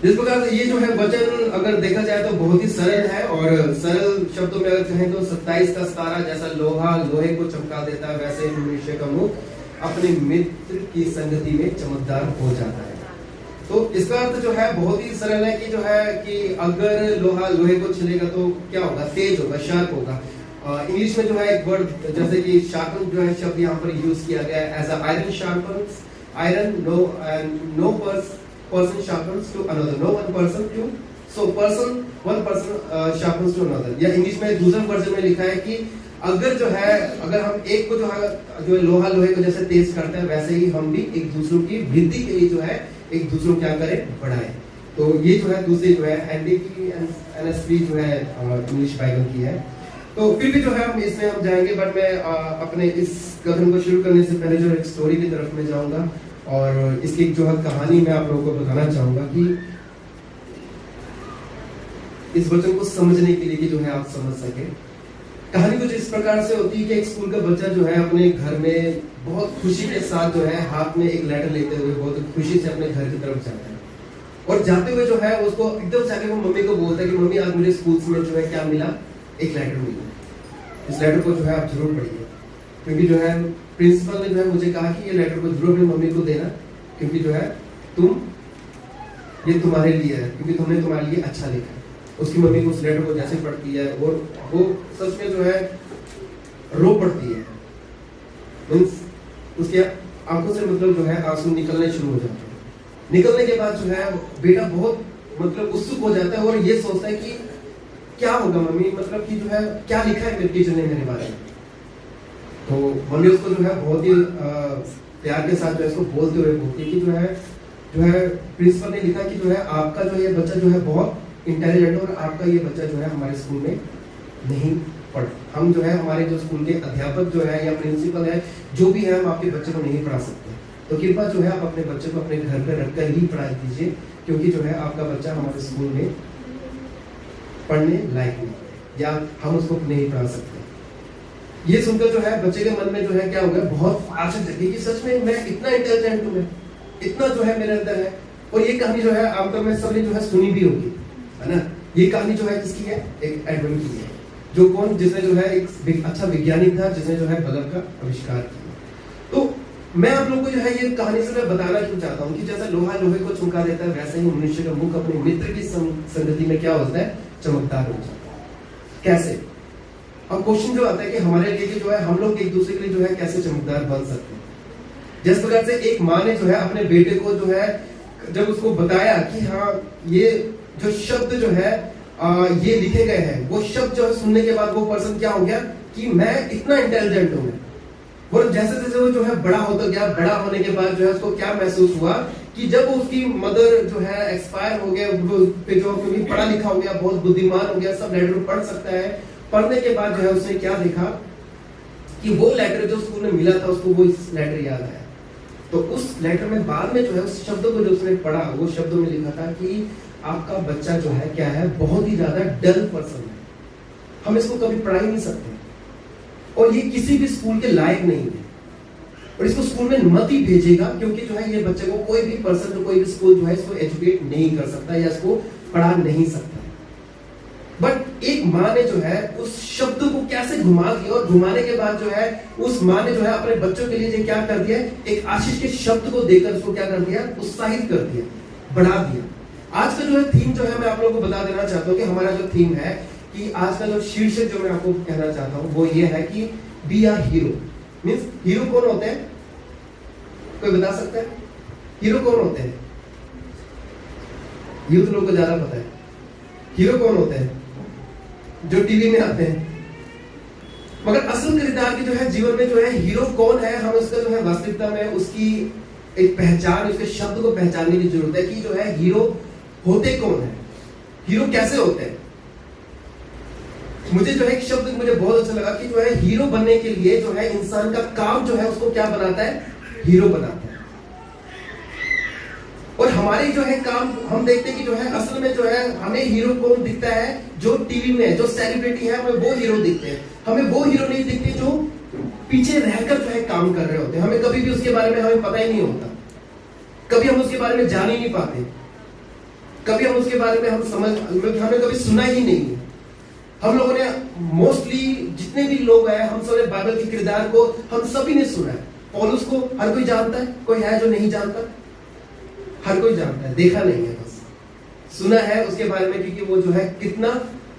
जिस प्रकार से ये जो है वचन अगर देखा जाए तो बहुत ही सरल है, और सरल शब्दों में अगर कहें तो 27 का 17, जैसा लोहा लोहे को चमका देता है वैसे ही मनुष्य का मुख अपने मित्र की संगति में चमकदार हो जाता है। तो इसका अर्थ जो है बहुत ही सरल है कि जो है कि अगर लोहा लोहे को छिलेगा तो क्या होगा, तेज होगा, शार्प होगा। इंग्लिश में जो है एक वर्ड जैसे कि शार्पन जो है शब्द यहाँ पर यूज किया गया है as iron sharpens iron, no person sharpens to another, no one person to, so one person sharpens to another। या इंग्लिश में दूसरे वर्जन में लिखा है कि अगर जो है अगर हम एक को जो है लोहा लोहे को जैसे तेज करते हैं वैसे ही हम भी एक दूसरों की वृद्धि के लिए जो है एक दूसरों क्या करें, बढ़ाएं। तो ये जो है दूसरी जो है एनडीपी एनएसपी जो है इंग्लिश बाइबल की है। तो फिर भी जो है हम इसमें हम जाएंगे, बट मैं अपने इस कथन को शुरू करने से पहले जो एक स्टोरी की तरफ में जाऊंगा, और इसकी जो है कहानी मैं आप लोगों को बताना चाहूंगा कि इस वचन को समझने के लिए कि जो है आप समझ सके। कहानी कुछ इस प्रकार से होती है कि एक स्कूल का बच्चा जो है अपने घर में बहुत खुशी के साथ जो है हाथ में एक लेटर लेते हुए बहुत खुशी से अपने घर की तरफ जाता है, और जाते हुए जो है उसको एकदम जाके वो मम्मी को बोलता है कि मम्मी आज मुझे स्कूल में जो है क्या मिला, एक लेटर मिला, इस लेटर को जो है आप जरूर पढ़िए, क्योंकि जो है प्रिंसिपल ने जो है मुझे कहा कि ये लेटर को जरूर अपनी मम्मी को देना, क्योंकि जो है ये तुम्हारे लिए है, क्योंकि तुमने तुम्हारे लिए अच्छा लिखा है। उसकी मम्मी को उस लेटर को जैसे पढ़ती है और वो सच में जो है रो पड़ती है, मीन्स उसके आंखों से मतलब जो है आंसू निकलने शुरू हो जाते हैं। निकलने के बाद जो है बेटा बहुत मतलब उत्सुक हो जाता है और ये सोचता है कि क्या होगा मम्मी, मतलब कि जो है क्या लिखा है मेरे टीचर ने मेरे बारे में। तो मम्मी उसको जो है बहुत ही प्यार के साथ जो है इसको बोलते हुए बोलती है कि जो है प्रिंसिपल ने लिखा कि जो है आपका जो ये बच्चा जो है बहुत इंटेलिजेंट और आपका ये बच्चा जो है हमारे स्कूल में नहीं पढ़, हम जो है हमारे जो स्कूल के अध्यापक जो है या प्रिंसिपल है जो भी है हम आपके बच्चे को नहीं पढ़ा सकते, तो कृपया जो है आप अपने बच्चे को अपने घर पे रखकर ही पढ़ाई कीजिए, क्योंकि जो है आपका बच्चा हमारे स्कूल में पढ़ने लायक नहीं या हम उसको नहीं पढ़ा सकते। ये सुनकर जो है बच्चे के मन में जो है क्या हो गया, बहुत आशा जगी कि सच में मैं इतना इंटेलिजेंट हूँ, मैं इतना जो है मेरे अंदर है। और ये कहानी जो है आमतौर में सबने जो है सुनी भी होगी, है ना। ये कहानी जो है किसकी है, एक एडवर्ड की है, जो कौन जिसने जो है एक अच्छा वैज्ञानिक था जिसने जो है बल्ब का आविष्कार किया। तो मैं आप लोगों को जो है ये कहानी से मैं बताना क्यों चाहता हूँ कि जैसा लोहा लोहे को चमका देता है वैसे ही मनुष्य का मुख अपने मित्र की संगति में क्या होता है, चमकदार हो जाता है। कैसे? अब क्वेश्चन जो आता है कि हमारे लिए कि जो है हम लोग एक दूसरे के लिए जो है कैसे चमकदार बन सकते हैं। जिस प्रकार से एक माँ ने जो है अपने बेटे को जो है जब उसको बताया कि हाँ ये जो शब्द जो है ये लिखे गए हैं, वो शब्द जो है सुनने के बाद वो पर्सन क्या हो गया कि मैं इतना इंटेलिजेंट हूँ। और जैसे जैसे वो जो है बड़ा होता गया, बड़ा होने के बाद जो है उसको क्या महसूस हुआ कि जब उसकी मदर जो है एक्सपायर हो गया, जो क्योंकि पढ़ा लिखा हो गया, बहुत बुद्धिमान हो गया, सब लेटर पढ़ सकता है, पढ़ने के बाद जो है उसने क्या देखा कि वो लेटर जो स्कूल में मिला था उसको वो इस लेटर याद आया। तो उस लेटर में बाद में जो है उस शब्दों को जो उसने पढ़ा, वो शब्दों में लिखा था कि आपका बच्चा जो है क्या है, बहुत ही ज्यादा डल पर्सन है, हम इसको कभी पढ़ा ही नहीं सकते और ये किसी भी स्कूल के लायक नहीं है और इसको स्कूल में मत ही भेजेगा, क्योंकि जो है ये बच्चे को कोई भी पर्सन, कोई भी स्कूल जो है इसको एजुकेट नहीं कर सकता या इसको पढ़ा नहीं सकता। बट एक माँ ने जो है उस शब्द को कैसे घुमा दिया और घुमाने के बाद जो है उस माँ ने जो है अपने बच्चों के लिए क्या कर दिया, एक आशीष के शब्द को देकर उसको क्या कर दिया, उत्साहित कर दिया, बढ़ा दिया। आज का जो है थीम जो है मैं आप लोगों को बता देना चाहता हूँ कि हमारा जो थीम है कि आज का जो शीर्षक जो मैं आपको कहना चाहता हूँ वो ये है कि be our hero. Means hero कौन होते हैं, कोई बता सकता है हीरो कौन होते हैं? यूथ लोग को ज्यादा पता है हीरो कौन होते हैं, जो टीवी में आते हैं। मगर असल किरदार की जो है जीवन में जो है हीरो कौन है, हम उसका जो है वास्तविकता में उसकी एक पहचान, उसके शब्द को पहचानने की जरूरत है कि जो है हीरो होते कौन है, हीरो कैसे होते हैं। मुझे जो है एक शब्द मुझे बहुत अच्छा लगा कि जो है हीरो बनने के लिए जो है इंसान का काम जो है उसको क्या बनाता है, हीरो बनाता है। और हमारे जो है काम हम देखते हैं कि जो है असल में जो है हमें हीरो कौन दिखता है, जो टीवी में जो सेलिब्रिटी है हमें वो हीरो दिखते हैं, हमें वो हीरो नहीं दिखते जो पीछे रहकर जो है काम कर रहे होते हैं। हमें कभी भी उसके बारे में हमें पता ही नहीं होता, कभी हम उसके बारे में जान ही नहीं पाते। कभी हम उसके बारे में हम हमने कभी सुना ही नहीं है। हम लोगों ने मोस्टली जितने भी लोग हैं, हम सब बाइबल के किरदार को हम सभी ने सुना है। पौलुस को हर कोई जानता है, कोई है जो नहीं जानता? हर कोई जानता है, देखा नहीं है, बस सुना है उसके बारे में, क्योंकि वो जो है कितना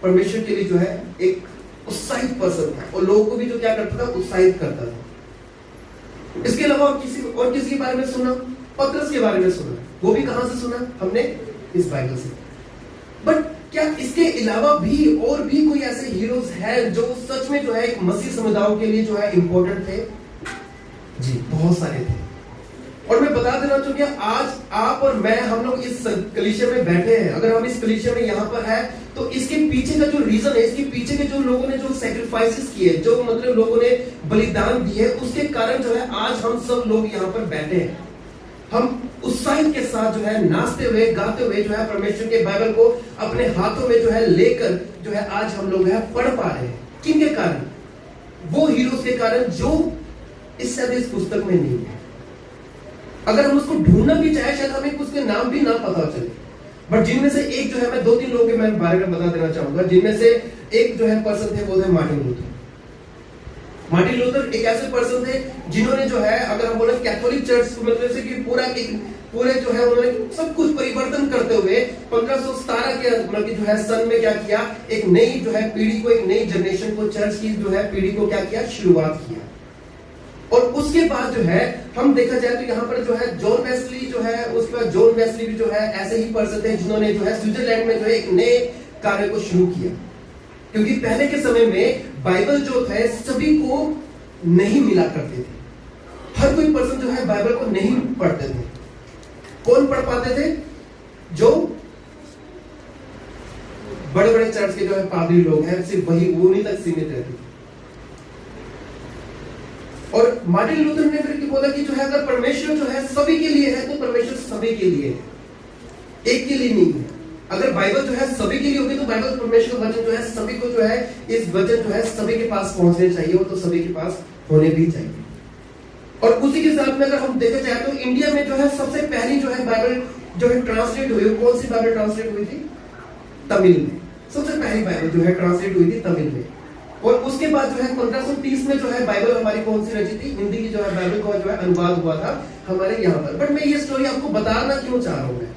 परमेश्वर के लिए जो है एक उत्साहित पर्सन था और लोगों को भी जो क्या करता था, उत्साहित करता था। इसके अलावा और किसी के बारे में सुना? पतरस के बारे में सुना। वो भी कहां से सुना? हमने इस बाइबल से। बट क्या इसके अलावा भी और भी कोई ऐसे हीरोज हैं जो सच में जो है एक मसीह समुदाय के लिए जो है इंपॉर्टेंट थे? जी, बहुत सारे थे। और मैं बता देना चाहूंगा, आज आप और मैं, हम लोग इस कलीसिया में बैठे हैं, अगर हम इस कलीसिया में यहाँ पर है तो इसके पीछे का जो रीजन है, इसके पीछे के जो लोगों ने जो सैक्रिफाइसेस किए, जो मतलब लोगों ने बलिदान दिए, उसके कारण जो है आज हम सब लोग यहाँ पर बैठे हैं। हम उत्साहित के साथ जो है नाचते हुए, गाते हुए जो है परमेश्वर के बाइबल को अपने हाथों में जो है लेकर जो है आज हम लोग है पढ़ पा रहे हैं। किनके कारण? वो हीरोज के कारण जो इस पुस्तक में नहीं है। अगर हम उसको ढूंढना भी चाहे, शायद हमें उसके नाम भी ना पता चले। बट जिनमें से एक जो है, मैं 2-3 लोगों के मैं बारे में बता देना चाहूंगा। जिनमें से एक जो है पर्सन थे, वो थे मार्टिन लूथर। मार्टिन लूथर एक ऐसे पर्सन थे जिन्होंने जो है, अगर हम बोले कैथोलिक चर्च मतलब से कि पूरे जो है उन्होंने सब कुछ परिवर्तन करते हुए 1517 के मतलब जो है सन में क्या किया, एक नई जो है पीढ़ी को, एक नई जनरेशन को, चर्च की जो है पीढ़ी को क्या किया, शुरुआत किया। और उसके बाद जो है हम देखा जाए तो यहाँ पर जो है जॉन वेस्ली जो है, उसके बाद जॉन वेस्ली भी जो है ऐसे ही पर्सन थे जिन्होंने जो है स्विट्जरलैंड में जो है एक नए कार्य को शुरू किया। क्योंकि पहले के समय में बाइबल जो थे सभी को नहीं मिला करते थे। हर कोई पर्सन जो है बाइबल को नहीं पढ़ते थे। कौन पढ़ पाते थे? जो बड़े बड़े चर्च के जो है पादरी लोग हैं, सिर्फ वही उन्हीं तक सीमित रहते थे। और मार्टिन लूथर ने फिर बोला कि जो है अगर परमेश्वर जो है सभी के लिए है तो परमेश्वर सभी के लिए है, एक के लिए नहीं है। अगर बाइबल जो है सभी के लिए होगी तो बाइबल परमेश्वर वचन जो है सभी को जो है, इस वचन जो है सभी के पास पहुंचने चाहिए, वो तो सभी के पास होने भी चाहिए। और उसी के साथ में अगर हम देखा जाए तो इंडिया में जो है सबसे पहली जो है बाइबल जो है ट्रांसलेट हुई, कौन सी बाइबल ट्रांसलेट हुई थी? तमिल में। सबसे पहली बाइबल जो है ट्रांसलेट हुई थी तमिल में। और उसके बाद जो है 1530 में जो है बाइबल हमारी कौन सी रची थी? हिंदी की जो है बाइबल का जो है अनुवाद हुआ था हमारे यहाँ पर। बट मैं ये स्टोरी आपको बताना क्यों चाह रहा हूँ, मैं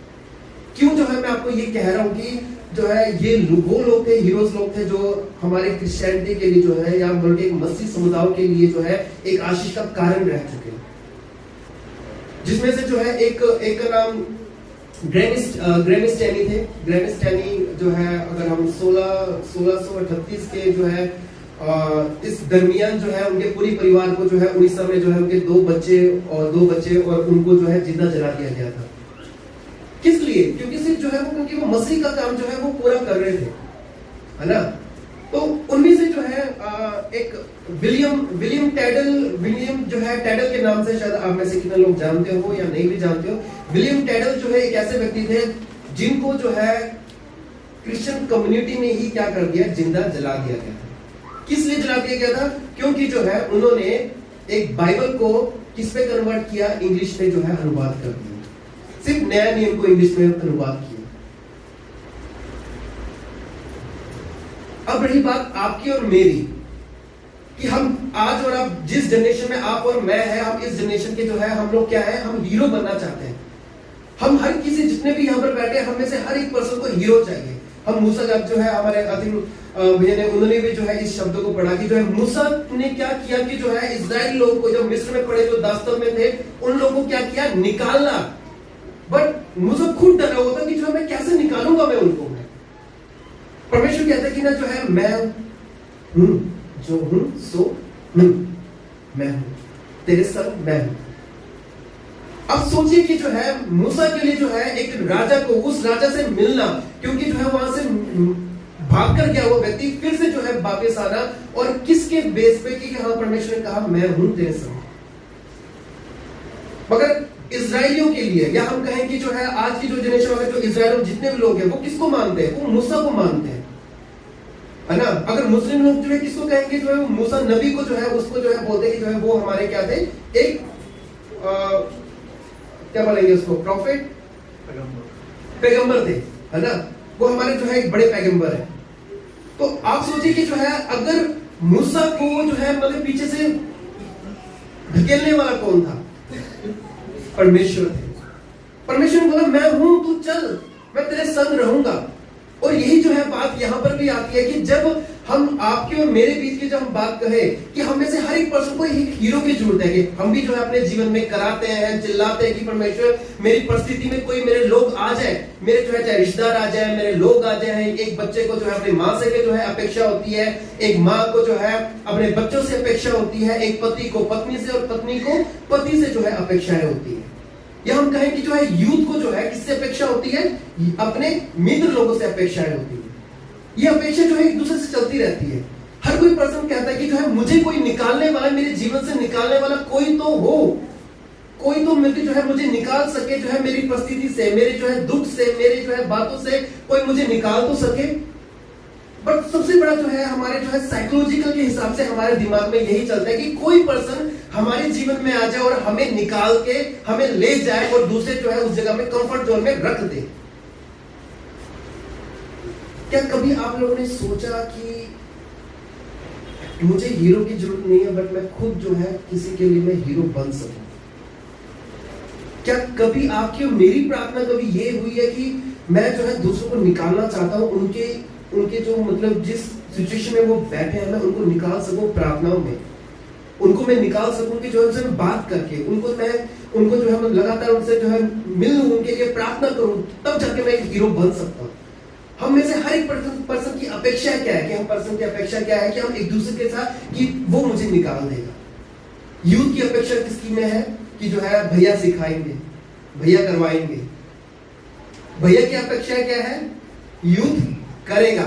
क्यों जो है मैं आपको ये कह रहा हूँ कि जो है ये वो लोग थे, हीरोज लोग थे, जो हमारे क्रिश्चियनिटी के लिए जो है या बल्कि एक मसीह समुदाय के लिए जो है एक आशीष का कारण रह चुके हैं। जिसमें से जो है एक नाम ग्रेमिस टैनी थे। ग्रेमिस टैनी जो है, अगर हम 1638 के जो है इस दरमियान जो है उनके पूरी परिवार को जो है उड़ीसा में जो है उनके दो बच्चे और उनको जो है जिंदा जला दिया गया था। किस लिए? क्योंकि सिर्फ जो है वो, क्योंकि वो मसीह का काम जो है वो पूरा कर रहे थे, है ना। तो उनमें से जो है एक विलियम जो है टैडल के नाम से शायद आप में से कितने लोग जानते हो या नहीं भी जानते हो। विलियम टैडल जो है एक ऐसे व्यक्ति थे जिनको जो है क्रिश्चियन कम्युनिटी में ही क्या कर दिया, जिंदा जला दिया गया था। किस लिए जला दिया गया था? क्योंकि जो है उन्होंने एक बाइबल को किस पे कन्वर्ट किया? इंग्लिश में जो है अनुवाद कर दिया। सिर्फ नया नियम को इंग्लिश में अनुवाद किया। अब रही बात आपकी और मेरी कि हम आज और आप जिस जनरेशन में आप और मैं है, हम इस जनरेशन के जो है हम लोग क्या है, हम हीरो बनना चाहते हैं। हम हर किसी, जितने भी यहाँ पर बैठे हैं, हम में से हर एक पर्सन को हीरो चाहिए। हम मूसा जो है हमारे भैया ने, उन्होंने भी जो है इस शब्द को पढ़ा कि जो है मूसा ने क्या किया कि जो है इस्राएल लोगों को, जब मिस्र में पड़े, जो दास्तन में थे, उन लोगों को क्या किया, निकालना। बट मूसा खुद डरा हुआ था कि जो है मैं कैसे निकालूंगा मैं उनको। परमेश्वर कहता है कि ना जो है मैं हूं, जो हूं सो हूं, मैं हूं, तेरे संग मैं हूं। अब सोचिए कि जो है मूसा के लिए जो है एक राजा को, उस राजा से मिलना, क्योंकि जो है वहां से भागकर गया हुआ व्यक्ति फिर से जो है वापस आना, और किसके बेस पे कि हाँ परमेश्वर ने कहा मैं हूं तेरे संग। मगर इजराइलियों के लिए, या हम कहें कि जो है आज की जो जनरेशन में जो इजराइल जितने भी लोग हैं वो किसको मानते हैं? वो मूसा को मानते हैं, है ना। अगर मुस्लिम लोग जो है किसको कहेंगे? जो है मूसा नबी को जो है उसको जो है बोलते हैं कि जो है वो हमारे क्या थे, एक क्या बोलेंगे उसको, प्रॉफिट, पैगंबर थे। है ना, वो हमारे जो है एक बड़े पैगंबर है। तो आप सोचिए कि जो है अगर मूसा को जो है मतलब पीछे से धकेलने वाला कौन था? परमेश्वर थे। परमेश्वर ने बोला मैं हूं, तू चल, मैं तेरे संग रहूंगा। और यही जो है बात यहां पर भी आती है कि जब हम आपके और मेरे बीच की जब हम बात कहें कि हम में से हर एक पर्सन को एक हीरो की जरूरत है, कि हम भी जो है अपने जीवन में कराते हैं, चिल्लाते हैं कि परमेश्वर मेरी परिस्थिति में कोई मेरे लोग आ जाए, मेरे जो है चाहे रिश्तेदार आ जाए, मेरे लोग आ जाए। एक बच्चे को जो है अपनी माँ से जो है अपेक्षा होती है, एक माँ को जो है अपने बच्चों से अपेक्षा होती है, एक पति को पत्नी से और पत्नी को पति से जो है अपेक्षाएं होती है। या हम कहें कि जो है यूथ को जो है किससे अपेक्षा होती है? अपने मित्र लोगों से अपेक्षाएं होती है। ये अपेक्षा जो है एक दूसरे से चलती रहती है। हर कोई पर्सन कहता है कि जो है मुझे कोई निकालने वाला, मेरे जीवन से निकालने वाला कोई तो हो, कोई तो मिलकर जो है मुझे निकाल सके, जो है मेरी परिस्थिति से, मेरे जो है दुख से, मेरे जो है बातों से कोई मुझे निकाल तो सके। बट सबसे बड़ा जो है हमारे जो है साइकोलॉजिकल के हिसाब से हमारे दिमाग में यही चलता है कि कोई पर्सन हमारे जीवन में आ जाए और हमें निकाल के हमें ले जाए और दूसरे जो है उस जगह में कंफर्ट जोन में रख दे। क्या कभी आप लोगों ने सोचा कि मुझे हीरो की जरूरत नहीं है, बट मैं खुद जो है किसी के लिए मैं हीरो बन सकूं? क्या कभी आपकी और मेरी प्रार्थना कभी ये हुई है कि मैं जो है दूसरों को निकालना चाहता हूं, उनके जो मतलब जिस सिचुएशन में वो बैठे हैं, मैं उनको निकाल सकूं प्रार्थनाओं में, उनको मैं निकाल सकूं कि जो है उनसे बात करके उनको जो है मैं लगातार उनसे जो है मिलूं, उनके लिए प्रार्थना करूं, तब जाके मैं एक हीरो बन सकता हूं। हम में से हर एक पर्सन की अपेक्षा क्या है? कि हम पर्सन की अपेक्षा क्या है कि हम एक दूसरे के साथ कि वो मुझे निकाल देगा। यूथ की अपेक्षा किसकी में है? कि जो है भैया सिखाएंगे, भैया करवाएंगे। भैया की अपेक्षा क्या है? यूथ करेगा।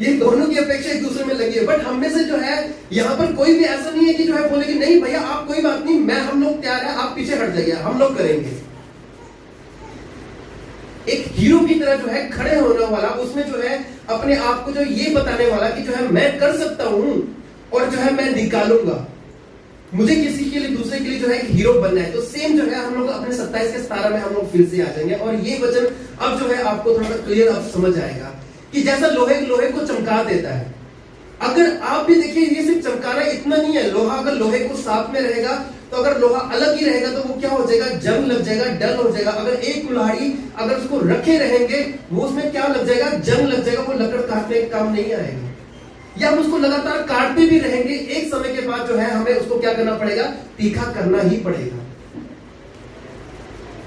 ये दोनों की अपेक्षा एक दूसरे में लगी है। बट हम में से जो है यहाँ पर कोई भी ऐसा नहीं है कि जो है बोले कि नहीं भैया आप कोई बात नहीं, हम लोग तैयार है, आप पीछे हट जाइए, हम लोग करेंगे। एक हीरो की तरह जो है खड़े होने वाला, उसमें जो है अपने आप को जो ये बताने वाला कि जो है मैं कर सकता हूं और जो है मैं निकालूंगा, मुझे किसी के लिए दूसरे के लिए जो है एक हीरो बनना है। तो सेम जो है हम लोग अपने 27 के 17 में हम लोग फिर से आ जाएंगे। और ये वचन अब जो है आपको थोड़ा सा क्लियर अब समझ आएगा कि जैसा लोहे को चमका देता है। अगर आप भी देखिए, ये सिर्फ चमकाना इतना नहीं है। लोहा अगर लोहे को साथ में रहेगा तो अगर लोहा अलग ही रहेगा तो वो क्या हो जाएगा? जंग लग जाएगा, डल हो जाएगा। अगर एक कुल्हाड़ी अगर उसको रखे रहेंगे, वो उसमें क्या लग जाएगा? जंग लग जाएगा, वो लकड़ काटने का काम नहीं आएगा। या हम उसको लगातार काटते भी रहेंगे, एक समय के बाद जो है हमें उसको क्या करना पड़ेगा? तीखा करना ही पड़ेगा।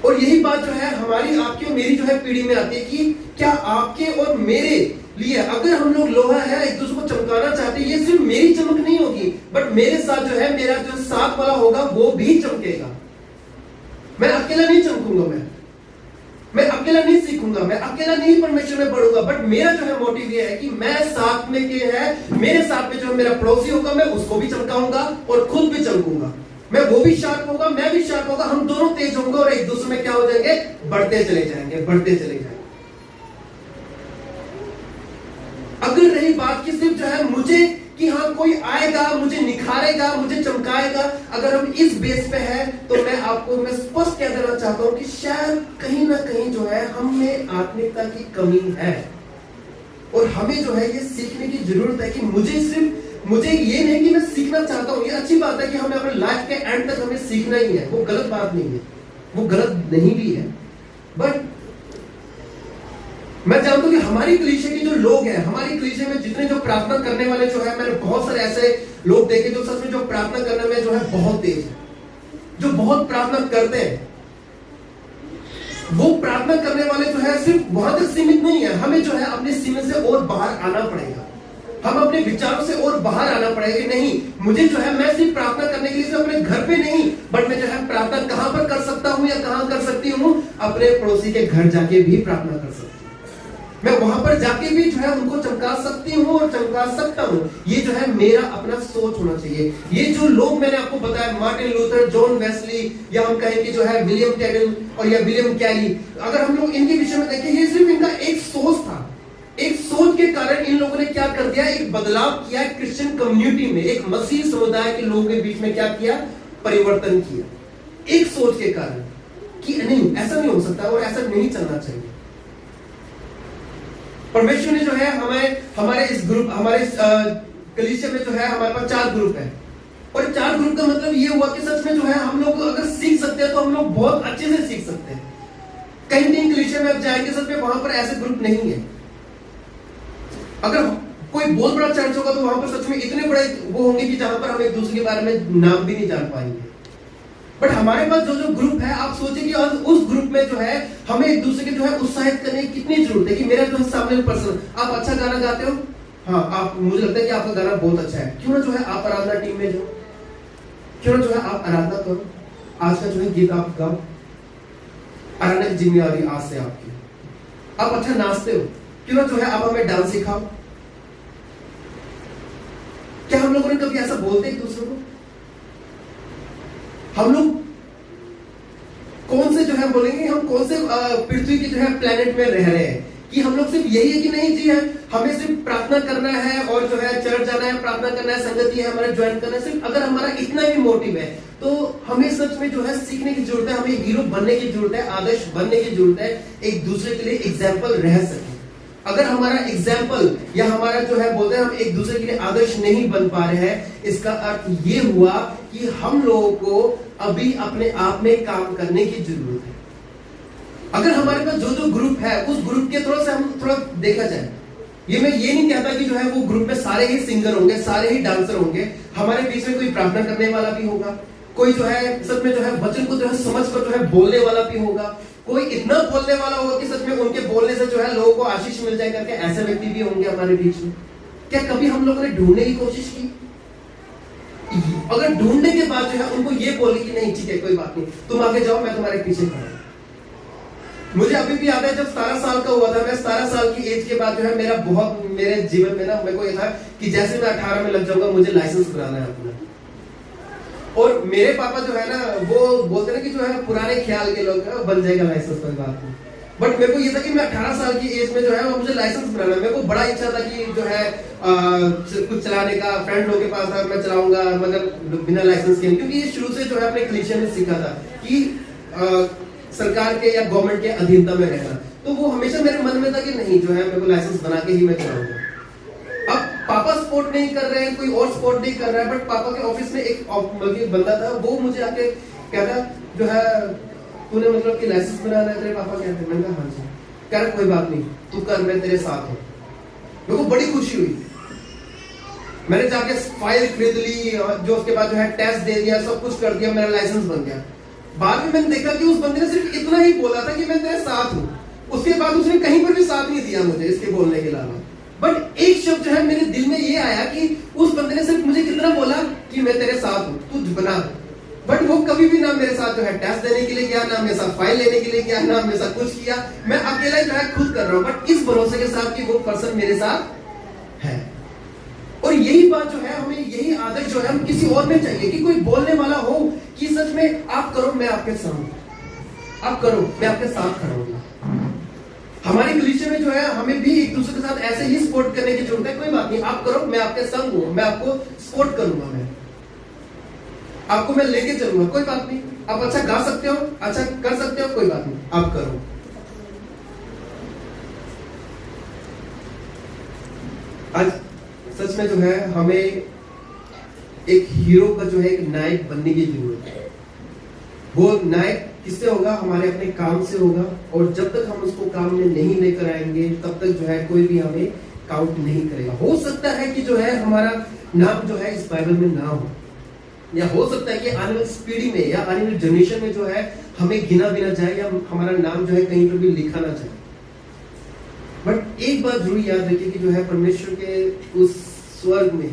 और यही बात जो है हमारी, आपकी और मेरी जो है पीढ़ी में आती है कि क्या आपके और मेरे लिए अगर हम लोग लोहा है एक दूसरे को चमकाना चाहते हैं, ये सिर्फ मेरी चमक नहीं होगी, बट मेरे साथ जो है मेरा जो साथ वाला होगा वो भी चमकेगा। मैं अकेला नहीं चमकूंगा, मैं अकेला नहीं सीखूंगा, मैं अकेला नहीं परमेश्वर में बढ़ूंगा। बट मेरा जो है मोटिव ये है कि मैं साथ में के है, मेरे साथ में जो मेरा पड़ोसी होगा मैं उसको भी चमकाऊंगा और खुद भी चमकूंगा। मैं वो भी शार्प होगा, मैं भी शार्प होगा, हम दोनों तेज होंगे और एक दूसरे में क्या हो जाएंगे? बढ़ते चले जाएंगे, बढ़ते चले जाएंगे। अगर रही बात की सिर्फ जो है मुझे कि हाँ कोई आएगा, मुझे निखारेगा, मुझे चमकाएगा, अगर हम इस बेस पे है तो मैं स्पष्ट कह देना चाहता हूं कि शायद कहीं ना कहीं जो है हम में आत्मिकता की कमी है। और हमें जो है ये सीखने की जरूरत है कि मुझे ये नहीं कि मैं सीखना चाहता हूं, ये अच्छी बात है कि हमें अपने लाइफ के एंड तक हमें सीखना ही है, वो गलत बात नहीं है, वो गलत नहीं भी है। बट मैं जानता हूं कि हमारी कलीसिया के जो लोग हैं, हमारी कलीसिया में जितने जो प्रार्थना करने वाले जो है, मैंने बहुत सारे ऐसे लोग देखे जो सच में जो प्रार्थना करने में जो है बहुत तेज है, जो बहुत प्रार्थना करते हैं। वो प्रार्थना करने वाले जो है सिर्फ वहां तक सीमित नहीं है, हमें जो है अपने सीमा से और बाहर आना पड़ेगा, हम अपने विचारों से और बाहर आना पड़ेगा। नहीं, मुझे जो है मैं सिर्फ प्रार्थना करने के लिए सिर्फ अपने घर पे नहीं, बट मैं जो है प्रार्थना कहां पर कर सकता हूं या कहां कर सकती हूं? अपने पड़ोसी के घर जाके भी प्रार्थना कर सकती हूं, मैं वहां पर जाके भी जो है उनको चमका सकती हूँ और चमका सकता हूँ। ये जो है मेरा अपना सोच होना चाहिए। ये जो लोग मैंने आपको बताया, मार्टिन लूथर, जॉन वेस्ली, या हम कहें कि जो है विलियम टेरल और या विलियम कैली, अगर हम लोग इनके विषय में देखें, ये सिर्फ इनका एक सोच था। एक सोच के कारण इन लोगों ने क्या कर दिया? एक बदलाव किया क्रिश्चियन कम्युनिटी में, एक मसीह समुदाय के लोगों के बीच में क्या किया? परिवर्तन किया, एक सोच के कारण कि नहीं ऐसा नहीं हो सकता और ऐसा नहीं चलना चाहिए। परमेश्वर ने जो है हमें हमारे इस ग्रुप हमारे कलीसिया में जो है हमारे पास 4 ग्रुप है, और 4 ग्रुप का मतलब ये हुआ कि सच में जो है हम लोग अगर सीख सकते हैं तो हम लोग बहुत अच्छे से सीख सकते हैं। कहीं नहीं कलीसिया में आप जाएंगे सच में वहां पर ऐसे ग्रुप नहीं है। अगर कोई बहुत बड़ा चर्च होगा तो वहां पर सच में इतने बड़े वो होंगे कि जहां पर हम एक दूसरे के बारे में नाम भी नहीं जान पाएंगे। बट हमारे पास जो ग्रुप है, आप सोचिए कि उस ग्रुप में जो है हमें एक दूसरे के जो है उत्साहित करने की कितनी जरूरत है कि मेरा जो सामने पर्सन, आप अच्छा गाना गाते हो, हाँ आप, मुझे लगता है कि आपका गाना बहुत अच्छा है, क्यों ना जो है आप आराधना टीम में जो क्यों ना जो है आप आराधना करो, आज का जो है गीत आप गाओ, आराधना की जिम्मेदारी आज से आपकी। आप अच्छा नाचते हो, क्यों ना जो है आप हमें डांस सिखाओ। क्या हम लोगों ने कभी ऐसा बोलते एक दूसरे को? हम लोग कौन से जो है बोलेंगे, हम कौन से पृथ्वी के जो है प्लेनेट में रह रहे हैं कि हम लोग सिर्फ यही है कि नहीं जी है हमें सिर्फ प्रार्थना करना है और जो है चर्च जाना है, प्रार्थना करना है, संगति है हमारा ज्वाइन करना है। सिर्फ अगर हमारा इतना भी मोटिव है तो हमें सच में जो है सीखने की जरूरत है, हमें हीरो बनने की जरूरत है, आदर्श बनने की जरूरत है, एक दूसरे के लिए एग्जाम्पल रह सके। अगर हमारा एग्जाम्पल या हमारा जो है बोलते हैं हम एक दूसरे के लिए आदर्श नहीं बन पा रहे हैं, इसका अर्थ ये हुआ कि हम लोगों को अभी अपने आप में काम करने की जरूरत है। अगर हमारे पास जो ग्रुप है उस ग्रुप के थोड़ा से हम थोड़ा देखा जाए, ये मैं ये नहीं कहता कि जो है वो ग्रुप में सारे ही सिंगर होंगे, सारे ही डांसर होंगे, हमारे बीच में कोई प्रार्थना करने वाला भी होगा, कोई जो है सच में जो है वचन को जो है समझ कर जो है बोलने वाला भी होगा, कोई इतना बोलने वाला होगा कि सच में उनके बोलने से जो है लोगों को आशीष मिल जाए करके ऐसे व्यक्ति भी होंगे हमारे बीच में। क्या कभी हम लोगों ने ढूंढने की कोशिश की? अगर ढूंढने के बाद जो है उनको ये बोले कि नहीं ठीक है कोई बात नहीं, तुम आगे जाओ, मैं तुम्हारे पीछे खड़ा हूं। मुझे अभी भी याद है जब 17 साल का हुआ था, मैं 17 साल की एज के बाद जो है मेरे जीवन में ना मेरे को ये था कि जैसे मैं 18 में लग जाऊंगा मुझे लाइसेंस बनाना है अपना। और मेरे पापा जो है ना वो बोलते ना कि जो है पुराने ख्याल के लोग बन जाएगा लाइसेंस, कोई बात नहीं। बट मेरे को ये था कि मैं 18 साल की एज में जो है वो मुझे लाइसेंस बनाना, मेरे को बड़ा इच्छा था कि जो है कुछ चलाने का, फ्रेंड लोगों के पास था मैं चलाऊंगा मतलब बिना लाइसेंस के, क्योंकि ये शुरू से जो है अपने कलीसिया में सीखा था कि सरकार के या गवर्नमेंट के अधीनता में रहना। तो वो हमेशा मेरे मन में था कि नहीं जो है मेरे को लाइसेंस बना के ही मैं चलाऊंगा। अब पापा सपोर्ट नहीं कर रहे हैं, कोई और सपोर्ट नहीं कर रहा है, बट पापा के ऑफिस में एक बंदा था, वो मुझे आके कहता जो है तूने मतलब कि लाइसेंस बनाना है, तेरे पापा कहते हैं। मैंने कहा हाँ जी। कह रहा कोई बात नहीं तू कर, मैं तेरे साथ हूँ। मेरे को बड़ी खुशी हुई, मैंने जाके फाइल खरीद ली, जो उसके बाद जो है टेस्ट दे दिया, सब कुछ कर दिया, मेरा लाइसेंस बन गया। बाद में मैंने देखा कि उस बंदे ने सिर्फ इतना ही बोला था कि मैं तेरे साथ हूँ, उसके बाद उसने कहीं पर भी साथ नहीं दिया मुझे इसके बोलने के अलावा। बट एक शब्द जो है मेरे दिल में ये आया कि उस बंदे ने सिर्फ मुझे कितना बोला कि मैं तेरे साथ हूँ, तू बना। बट वो कभी भी ना मेरे साथ जो है टेस्ट देने के लिए गया, ना मेरे साथ फाइल लेने के लिए गया, ना मेरे साथ कुछ किया, मैं अकेला जो है खुद कर रहा हूँ, बट इस भरोसे के साथ कि वो पर्सन मेरे साथ है। और यही बात जो है हमें, यही आदत जो है हम किसी और में चाहिए कि कोई बोलने वाला हो कि सच में आप करो मैं आपके साथ, आप करो मैं आपके साथ खड़ा हूँ। हमारे कलीसिया में जो है हमें भी एक दूसरे के साथ ऐसे ही सपोर्ट करने की जरूरत है। कोई बात नहीं, आप करो मैं आपके संग हूँ, मैं आपको सपोर्ट करूंगा, मैं आपको मैं लेके चलूंगा, कोई बात नहीं। आप अच्छा गा सकते हो, अच्छा कर सकते हो, कोई बात नहीं, आप करो। आज सच में जो है हमें एक हीरो का जो है एक नायक बनने की जरूरत है। वो नायक किससे होगा? हमारे अपने काम से होगा, और जब तक हम उसको काम में नहीं लेकर आएंगे तब तक जो है कोई भी हमें काउंट नहीं करेगा। हो सकता है कि जो है हमारा नाम जो है इस बाइबल में ना हो, या हो सकता है कि आने वाली पीढ़ी में या आने वाली जनरेशन में जो है हमें गिना भी ना जाए, या हमारा नाम जो है कहीं पर भी लिखा ना जाए। बट एक बात जरूर याद रखिए कि जो है परमेश्वर के उस स्वर्ग में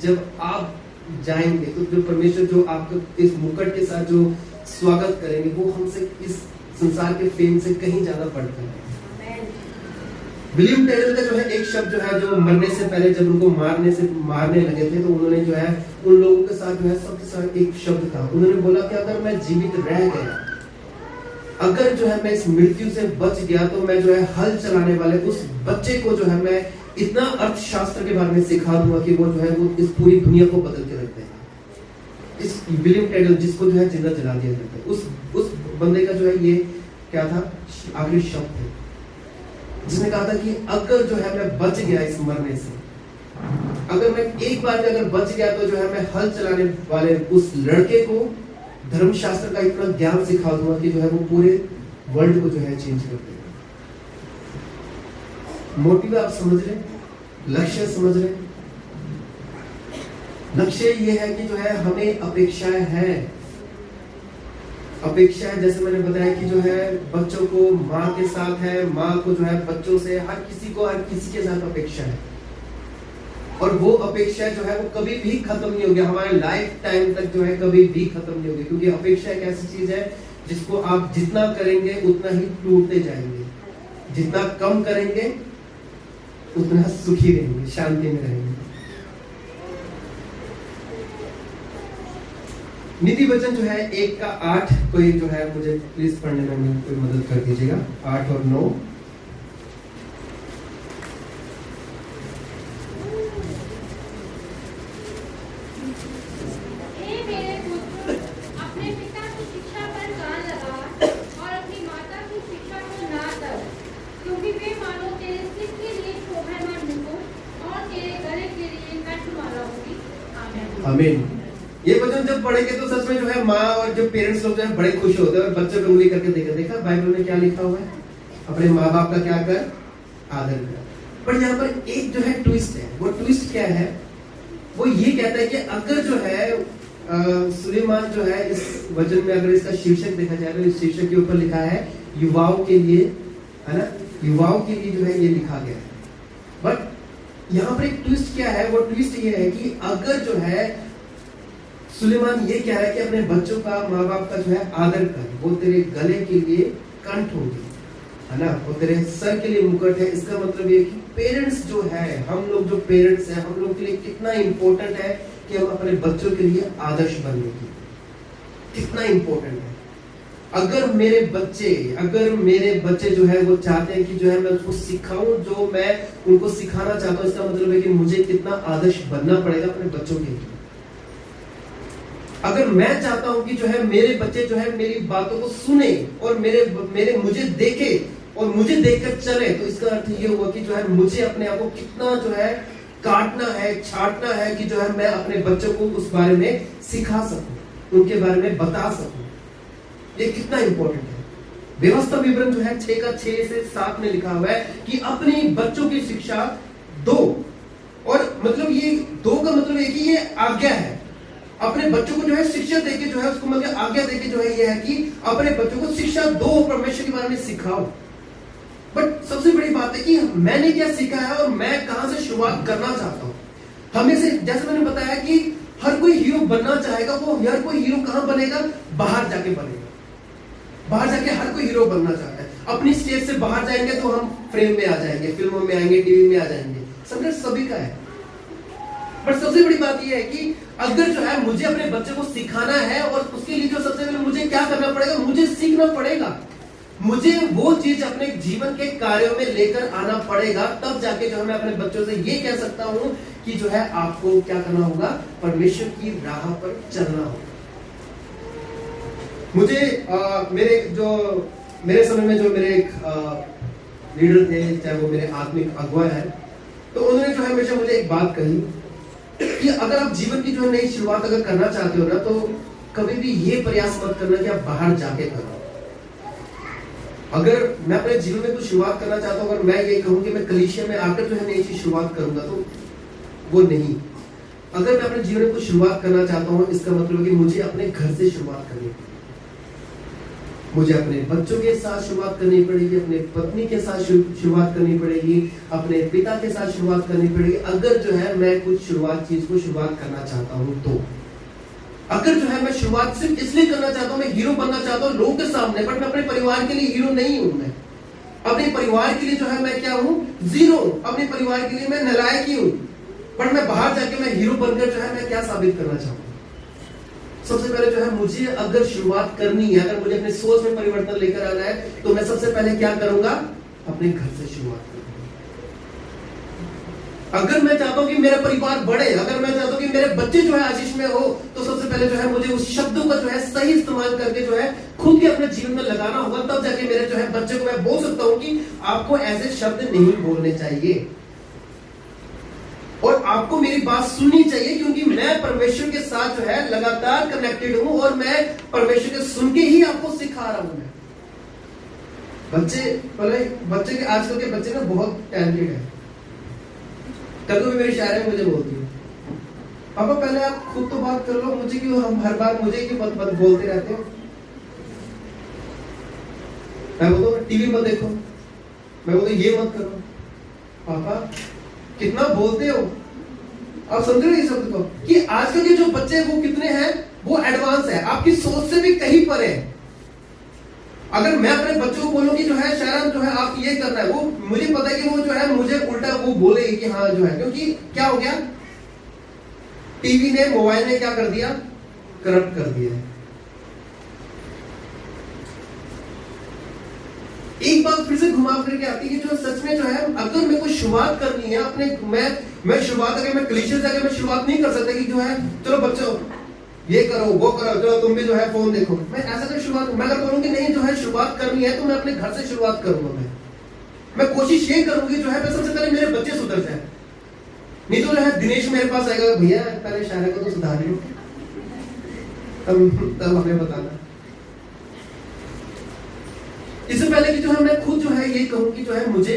जब आप जाएंगे तो जो परमेश्वर जो आपको इस मुकुट के साथ जो स्वागत करेंगे वो हमसे इस संसार के फेम से कहीं ज्यादा बढ़कर है। विलियम टेरल का जो है एक शब्द जो है, जो मरने से पहले जब उनको मारने लगे थे तो उन्होंने जो है उन लोगों के साथ जो है सबके साथ एक शब्द था, उन्होंने बोला कि अगर मैं जीवित रह गया, अगर जो है मैं इस मृत्यु से बच गया, तो मैं जो है हल चलाने वाले उस बच्चे को जो है मैं इतना अर्थशास्त्र के बारे में सिखा दूंगा कि वो जो है वो इस पूरी दुनिया को बदल के रख देगा। इस विलियम टेरल जिसको जो है जिंदा जला दिया जाता है, उस बंदे का जो है ये क्या था, आखिरी शब्द है। जिसने कहा था कि अगर जो है मैं बच गया इस मरने से, अगर मैं एक बार भी अगर बच गया तो जो है मैं हल चलाने वाले उस लड़के को धर्मशास्त्र का इतना ज्ञान सिखा दूंगा कि जो है वो पूरे वर्ल्ड को जो है चेंज कर देगा। मोटिव आप समझ रहे, लक्ष्य समझ रहे। लक्ष्य ये है कि जो है हमें अपेक्षाएं हैं, अपेक्षाएं जैसे मैंने बताया कि जो है बच्चों को माँ के साथ है, माँ को जो है बच्चों से, हर किसी के साथ अपेक्षा है, और वो अपेक्षा जो है वो कभी भी खत्म नहीं होगी, हमारे लाइफ टाइम तक जो है कभी भी खत्म नहीं होगी, क्योंकि अपेक्षा एक ऐसी चीज है जिसको आप जितना करेंगे उतना ही टूटते जाएंगे, जितना कम करेंगे उतना सुखी रहेंगे, शांति में रहेंगे। नीति वचन जो है 1:8, कोई जो है मुझे प्लीज पढ़ने में कोई मदद कर दीजिएगा, 8 और 9। आमीन। ये वचन जब पढ़ेंगे तो सच में जो है माँ और जो पेरेंट्स लोग जो है बड़े खुश होते हैं, और बच्चों को उंगली करके देखा बाइबल में क्या लिखा हुआ है, अपने माँ बाप का क्या कर, आदर कर। पर यहाँ पर एक जो है ट्विस्ट है, वो ट्विस्ट क्या है, वो ये कहता है कि अगर जो है सुलेमान जो है इस वचन में अगर इसका शीर्षक देखा जाए तो इस शीर्षक के ऊपर लिखा है युवाओं के लिए, है ना, युवाओं के लिए जो है ये लिखा गया है। बट यहाँ पर एक ट्विस्ट क्या है, वो ट्विस्ट ये है कि अगर जो है सुलेमान ये कह रहा है कि अपने बच्चों का, माँ बाप का जो है आदर कर, वो तेरे गले के लिए कंठ होगी, है ना, वो तेरे सर के लिए मुकुट है। इसका मतलब ये कि पेरेंट्स जो है, हम लोग जो पेरेंट्स हैं, हम लोग के लिए कितना इंपॉर्टेंट है कि हम अपने बच्चों के लिए आदर्श बनने की, कितना इंपॉर्टेंट है। अगर मेरे बच्चे जो है वो चाहते हैं कि जो है मैं उसको सिखाऊं जो मैं उनको सिखाना चाहता हूं, इसका मतलब है कि मुझे कितना आदर्श बनना पड़ेगा अपने बच्चों के लिए। अगर मैं चाहता हूं कि जो है मेरे बच्चे जो है मेरी बातों को सुने और मुझे देखे और मुझे देखकर चले, तो इसका अर्थ ये हुआ कि जो है मुझे अपने आप को कितना जो है काटना है, छाटना है कि जो है मैं अपने बच्चों को उस बारे में सिखा सकूं, उनके बारे में बता सकूं। ये कितना इंपॉर्टेंट है। व्यवस्था विवरण जो है 6 से 7 में लिखा हुआ है कि अपने बच्चों की शिक्षा दो, और मतलब ये दो का मतलब है कि ये आज्ञा है, अपने बच्चों को जो है शिक्षा देके जो है उसको मतलब आज्ञा देके जो है ये है कि अपने बच्चों को शिक्षा दो, परमेश्वर के बारे में सिखाओ। बट सबसे बड़ी बात है कि मैंने क्या सीखा है और मैं कहां से शुरुआत करना चाहता हूं। हमें से, जैसे मैंने बताया कि हर कोई हीरो बनना चाहेगा, वो हर कोई हीरो कहां बनेगा, बाहर जाके बनेगा, बाहर जाके हर कोई हीरो बनना चाहता है। अपनी स्टेज से बाहर जाएंगे तो हम फ्रेम में आ जाएंगे, फिल्मों में आएंगे, टीवी में आ जाएंगे, संघर्ष सभी का है। पर सबसे बड़ी बात यह है कि अगर जो है मुझे अपने बच्चे को सिखाना है, और उसके लिए जो सबसे पहले मुझे क्या करना पड़ेगा, मुझे सीखना पड़ेगा, मुझे वो चीज अपने जीवन के कार्यों में लेकर आना पड़ेगा, तब जाके जो है मैं अपने बच्चों से ये कह सकता हूं कि जो है आपको क्या करना होगा, परमेश्वर की राह पर चलना होगा। मुझे मेरे समय में जो मेरे एक लीडर थे, चाहे वो मेरे आत्मिक अगुआ है, तो उन्होंने जो है हमेशा मुझे एक बात कही कि अगर आप जीवन की जो है नई शुरुआत अगर करना चाहते हो ना, तो कभी भी ये प्रयास मत करना कि आप बाहर जाके करो। अगर मैं अपने जीवन में कुछ शुरुआत करना चाहता हूं, अगर मैं ये कहूं कि मैं कलीसिया में आकर जो है नई चीज शुरुआत करूंगा, तो वो नहीं। अगर मैं अपने जीवन में कुछ शुरुआत करना चाहता हूं, इसका मतलब है कि मुझे अपने घर से शुरुआत करनी पड़ेगी, मुझे अपने बच्चों के साथ शुरुआत करनी पड़ेगी, अपने पत्नी के साथ शुरुआत करनी पड़ेगी, अपने पिता के साथ शुरुआत करनी पड़ेगी। अगर जो है मैं कुछ चीज को शुरुआत करना चाहता हूं, तो अगर जो है मैं शुरुआत सिर्फ इसलिए करना चाहता हूं, मैं हीरो बनना चाहता हूं लोगों के सामने, बट मैं अपने परिवार के लिए हीरो नहीं हूं। मैं अपने परिवार के लिए जो है मैं क्या हूं, जीरो। अपने परिवार के लिए मैं नालायक ही हूं, बट मैं बाहर जाके मैं हीरो बनकर जो है मैं क्या साबित करना चाहूंगा। सबसे पहले जो है मुझे अगर शुरुआत करनी है, अगर मुझे अपने सोच में परिवर्तन लेकर आना है, तो मैं सबसे पहले क्या करूंगा, अपने घर से शुरुआत करूंगा। अगर मैं चाहता हूं कि मेरा परिवार बढ़े, अगर मैं चाहता हूं कि मेरे बच्चे जो है आशीष में हो, तो सबसे पहले जो है मुझे उस शब्दों का जो है सही इस्तेमाल करके जो है खुद के अपने जीवन में लगाना होगा। तब जाके मेरे जो है बच्चे को मैं बोल सकता हूं कि आपको ऐसे शब्द नहीं बोलने चाहिए और आपको मेरी बात सुननी चाहिए, क्योंकि मैं परमेश्वर के साथ जो है लगातार कनेक्टेड हूं और मैं परमेश्वर के सुन के ही आपको सिखा रहा हूं। बच्चे के आजकल के बच्चे ना बहुत टैलेंटेड है। कभी मेरी शायरी मुझे बोलती है, पापा पहले आप खुद तो बात कर लो, मुझे क्यों हम हर बार मुझे क्यों मत बोलते रहते हो। मैं बोलता हूँ टीवी मत देखो, मैं बोलता ये मत करो। पापा कितना बोलते हो। आप समझ रहे हो इस शब्द को कि आजकल के जो बच्चे वो कितने हैं, वो एडवांस है, आपकी सोच से भी कहीं पर है। अगर मैं अपने बच्चों को बोलूं कि जो है शायद जो है आप ये करना है, वो मुझे पता है कि वो जो है मुझे उल्टा वो बोलेगी कि हाँ जो है, क्योंकि क्या हो गया, टीवी ने मोबाइल ने क्या कर दिया, करप्ट कर दिया। एक बात फिर से घुमा फिर के आती है कि जो सच में जो है अगर मेरे को शुरुआत करनी है अपने, मैं शुरुआत अगर मैं क्लीशे से अगर मैं शुरुआत नहीं कर सकता कि जो है चलो बच्चों ये करो वो करो, चलो तुम भी जो है फोन देखो, मैं ऐसा कर शुरुआत, मैं अगर बोलूँ कि नहीं जो है शुरुआत करनी है तो मैं अपने घर से शुरुआत करूंगा। मैं कोशिश ये करूंगी जो है सबसे पहले मेरे बच्चे सुधर जाए। नहीं तो जो है दिनेश मेरे पास आएगा, भैया पहले शायरी को तो सुधार लो, तब हमें बताना। इससे पहले कि जो है मैं खुद जो है ये कहूँ कि जो है मुझे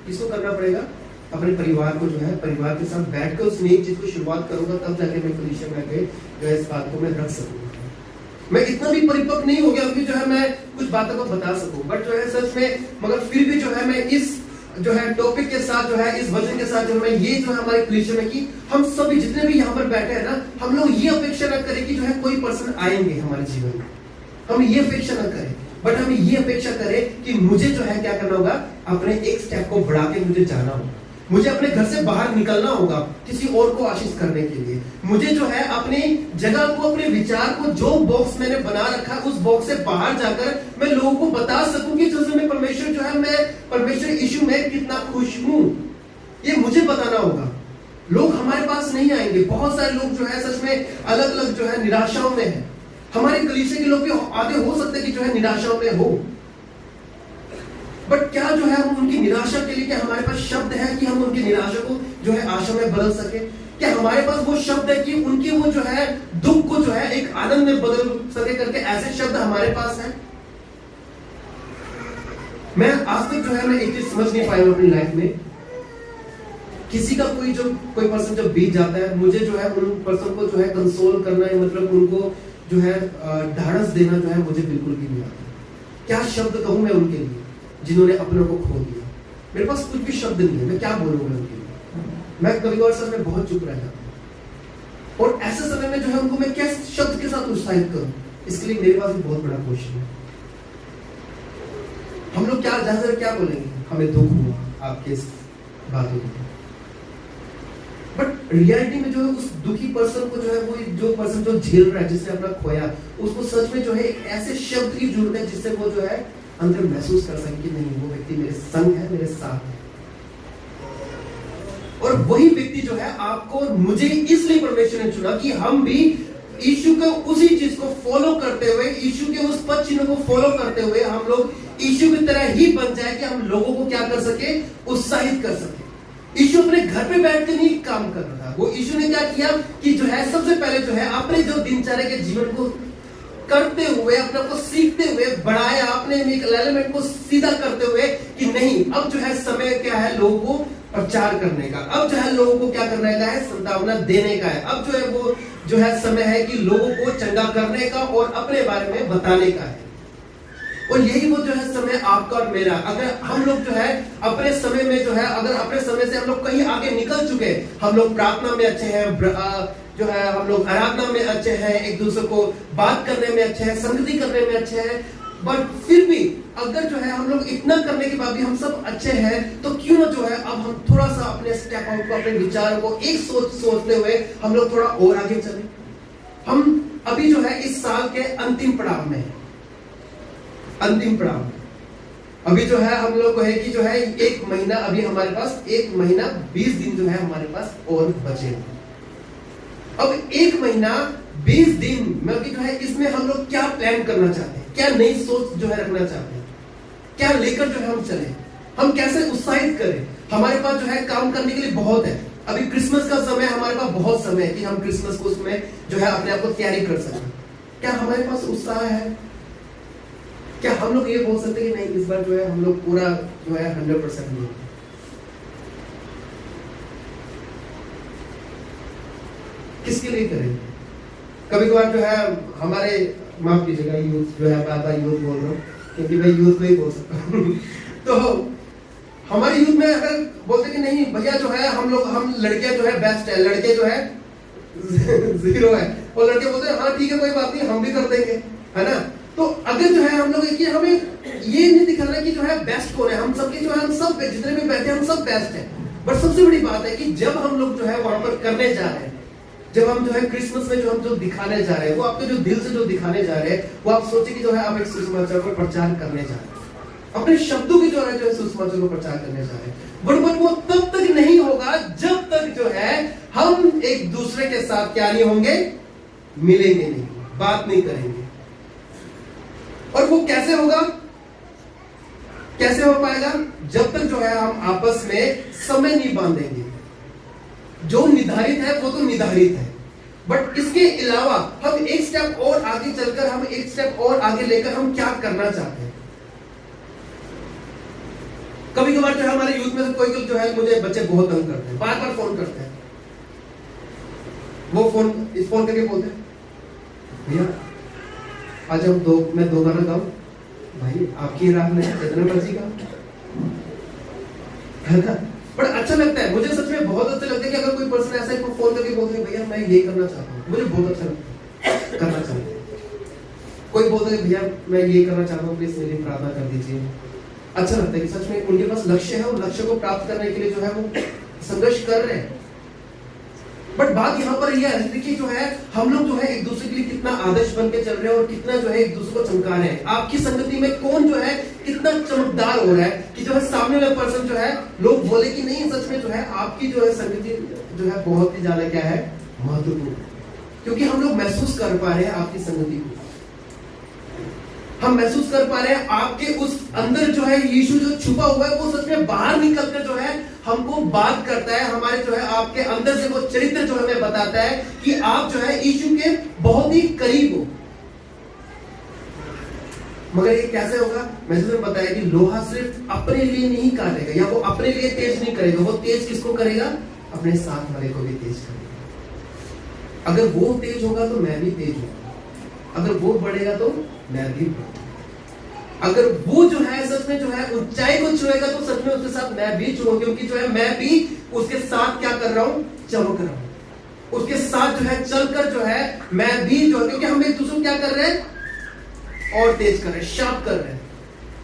इसको करना पड़ेगा, अपने परिवार को जो है परिवार के साथ बैठकर उस नई चीज को शुरुआत करूंगा, तब जाके मैं कलीसिया में आके जो है इस बात को मैं रख सकूंगा। मैं इतना भी परिपक्व नहीं हो गया अभी जो है मैं कुछ बातों को बता सकूं, बट जो है सच में मगर फिर भी जो है मैं इस जो है टॉपिक के साथ जो है इस वचन के साथ जो मैं ये जो है हमारे कलीसिया में कि हम सभी जितने भी यहाँ पर बैठे हैं ना, हम लोग ये अपेक्षा न करें कि जो है कोई पर्सन आएंगे हमारे जीवन में, हम ये अपेक्षा न करें, बट हम ये अपेक्षा करें कि मुझे जो है क्या करना होगा, अपने एक स्टेप को बढ़ा के मुझे जाना होगा, मुझे अपने घर से बाहर निकलना होगा किसी और को आशीष करने के लिए। मुझे जो है अपनी जगह को, अपने विचार को, जो बॉक्स मैंने बना रखा है उस बॉक्स से बाहर जाकर मैं लोगों को बता सकूं कि जैसे मैं परमेश्वर जो है मैं परमेश्वर यीशु में कितना खुश हूं, ये मुझे बताना होगा। लोग हमारे पास नहीं आएंगे, बहुत सारे लोग जो है सच में अलग अलग जो है निराशाओं में है। हमारे कलीसिया के लोग भी आधे हो सकते कि जो है निराशाओं में हो, बट क्या जो है हम उनकी निराशा के लिए क्या हमारे पास शब्द है कि हम उनकी निराशा को जो है आशा में बदल सके? क्या हमारे पास वो शब्द है कि उनके वो जो है दुख को जो है एक आनंद में बदल सके करके ऐसे शब्द हमारे पास है? मैं आज तक जो है मैं एक चीज समझ नहीं पाया हूं अपनी लाइफ में, किसी का कोई पर्सन जब बीत जाता है, मुझे जो है उन पर्सन को जो है कंसोल करना है, मतलब उनको जो है ढाढ़स देना जो है मुझे बिल्कुल भी नहीं आता। क्या शब्द कहूं मैं उनके लिए जिन्होंने अपनों को खो दिया? मेरे पास कुछ भी शब्द नहीं है, मैं क्या बोलूंगा उनके लिए? मैं कभी और सर में बहुत चुप रह जाता हूं, और ऐसे समय में जो है उनको मैं क्या शब्द के साथ उत्साहित करूं? इसके लिए मेरे पास भी बहुत बड़ा क्वेश्चन है। हम लोग क्या ज्यादा क्या बोलेंगे, हमें दुख हुआ आपके इस बातों को, बट रियलिटी में जो है उस दुखी पर्सन को जो है वो जो पर्सन जो झेल रहा है, जिसने अपना खोया, उसको सच में जो है एक ऐसे शब्द की जरूरत है जिससे वो जो है अंदर महसूस कर सके कि नहीं वो व्यक्ति मेरे संग है, मेरे साथ है। और वही व्यक्ति जो है आपको मुझे इसलिए परमेश्वर ने चुना कि हम भी यीशु को उसी चीज को फॉलो करते हुए, यीशु के उस पद चिन्ह को फॉलो करते हुए हम लोग यीशु की तरह ही बन जाए कि हम लोगों को क्या कर सके, उत्साहित कर सके। यीशु अपने घर पे बैठ के नहीं काम कर रहा था, वो यीशु ने क्या किया कि जो है सबसे पहले जो है अपने जो दिनचर्या के जीवन को करते हुए, अपने को सीखते हुए बढ़ाया, अपने एलिमेंट को सीधा करते हुए कि नहीं अब जो है समय क्या है लोगों को प्रचार करने का, अब जो है लोगों को क्या करने का है, संतावना देने का है, अब जो है वो जो है समय है कि लोगों को चंगा करने का और अपने बारे में बताने का है। और यही वो जो है समय आपका और मेरा, अगर हम लोग जो है अपने समय में जो है, अगर अपने समय से हम लोग कहीं आगे निकल चुके, हम लोग प्रार्थना में अच्छे हैं, जो है हम लोग आराधना में अच्छे हैं, एक दूसरे को बात करने में अच्छे हैं, संगति करने में अच्छे हैं, बट फिर भी अगर जो है हम लोग इतना करने के बाद भी हम सब अच्छे हैं, तो क्यों ना जो है अब हम थोड़ा सा अपने स्टेप आउट को, अपने विचारों को एक सोचते हुए हम लोग थोड़ा और आगे चले। हम अभी जो है इस साल के अंतिम पड़ाव में, अंतिम पड़ाव में अभी जो है हम लोग को है कि जो है 1 महीना, अभी हमारे पास 1 महीना 20 दिन जो है हमारे पास और बचे। अब 1 महीना 20 दिन में अभी जो है इसमें हम लोग क्या प्लान करना चाहते हैं, क्या नई सोच जो है रखना चाहते हैं, क्या लेकर जो है हम चले, हम कैसे उत्साहित करें। हमारे पास जो है काम करने के लिए बहुत है। अभी क्रिसमस का समय, हमारे पास बहुत समय है कि हम क्रिसमस को उसमें जो है अपने आप को तैयारी कर सकें। क्या हमारे पास उत्साह है? क्या हम लोग ये बोल सकते हैं कि नहीं इस बार जो है हम लोग पूरा जो है 100% नहीं? किसके लिए करेंगे? कभी कभार जो है हमारे, माफ कीजिएगा यूथ जो है, बार यूथ बोल रहा हूँ क्योंकि मैं यूथ में ही बोल सकता हूँ तो हमारे यूथ में अगर बोलते कि नहीं भैया जो है हम लड़कियां जो है बेस्ट है, लड़के जो है 0 है, और लड़के बोलते हैं हाँ ठीक है कोई बात नहीं हम भी कर देंगे, है ना। तो अगर जो है हम लोग कि हमें ये नहीं दिखाना कि जो है बेस्ट कौन है, हम सबके जो है हम सब जितने भी बैठे हम सब बेस्ट है। बट सबसे बड़ी बात है कि जब हम लोग जो है वहां पर करने जा रहे हैं, जब हम जो है क्रिसमस में जो हम जो दिखाने जा रहे हैं, वो आपके जो दिल से जो दिखाने जा रहे हैं, वो आप सोचे कि जो है आप एक सुसमाचार को प्रचार करने जा रहे हैं, अपने शब्दों के द्वारा जो है सुसमाचार को प्रचार करने जा रहे हैं। बट वो तब तक नहीं होगा जब तक जो है हम एक दूसरे के साथ क्या नहीं होंगे, मिलेंगे नहीं, बात नहीं करेंगे। और वो कैसे होगा, कैसे हो पाएगा? जब तक जो है हम आपस में समय नहीं बांधेंगे। जो निर्धारित है वो तो निर्धारित है, बट इसके अलावा हम एक स्टेप और आगे चलकर, हम एक स्टेप और आगे लेकर हम क्या करना चाहते हैं। कभी कभार जो है हमारे यूथ में से कोई जो है, मुझे बच्चे बहुत तंग करते हैं, बार बार फोन करते हैं। वो इस फोन करके बोलते हैं भैया आज हम मैं 2 गाना गाऊं। भाई आपकी रात में कितने मर्जी का, है ना। बड़ा अच्छा लगता है, मुझे सच में बहुत अच्छा लगता है कि अगर कोई पर्सन ऐसा फोन करके बोलते हैं भैया मैं ये करना चाहता हूँ, मुझे बहुत अच्छा लगता है करना चाहता हूँ। कोई बोलता है भैया मैं ये करना चाहता हूँ, प्लीज मेरी प्रार्थना कर दीजिए। अच्छा लगता है कि सच में उनके पास लक्ष्य है और लक्ष्य को प्राप्त करने के लिए जो है वो संघर्ष कर रहे हैं। बट बात यहाँ पर यह है कि जो है हम लोग जो है एक दूसरे के लिए कितना आदर्श बन के चल रहे हैं और कितना जो है एक दूसरे को चमका रहे हैं। आपकी संगति में कौन जो है कितना चमकदार हो रहा है कि जो है सामने वाला पर्सन जो है लोग बोले कि नहीं सच में जो है आपकी जो है संगति जो है बहुत ही ज्यादा क्या है, महत्वपूर्ण, क्योंकि हम लोग महसूस कर पा रहे हैं आपकी संगति को। हम महसूस कर पा रहे हैं आपके उस अंदर जो है यीशु जो छुपा हुआ है वो सच में बाहर निकलकर जो है हमको बात करता है। हमारे जो है आपके अंदर से वो चरित्र जो हमें बताता है कि आप जो है यीशु के बहुत ही करीब हो। मगर ये कैसे होगा? मैंने तुम्हें बताया कि लोहा सिर्फ अपने लिए नहीं काटेगा या वो अपने लिए तेज नहीं करेगा, वो तेज किसको करेगा? अपने साथ वाले को भी तेज करेगा। अगर वो तेज होगा तो मैं भी तेज हूँ, अगर वो बढ़ेगा तो मैं भी बढ़ूंगा। अगर वो जो है सच में जो है ऊंचाई को छुएगा तो सच में उसके साथ मैं भी छूऊंगा, क्योंकि जो है मैं भी उसके साथ क्या कर रहा हूं? चमक रहा हूं। उसके साथ जो है चलकर जो है मैं भी जो, क्योंकि हम एक दूसरे को क्या कर रहे हैं? और तेज कर रहे हैं, शार्प कर रहे हैं।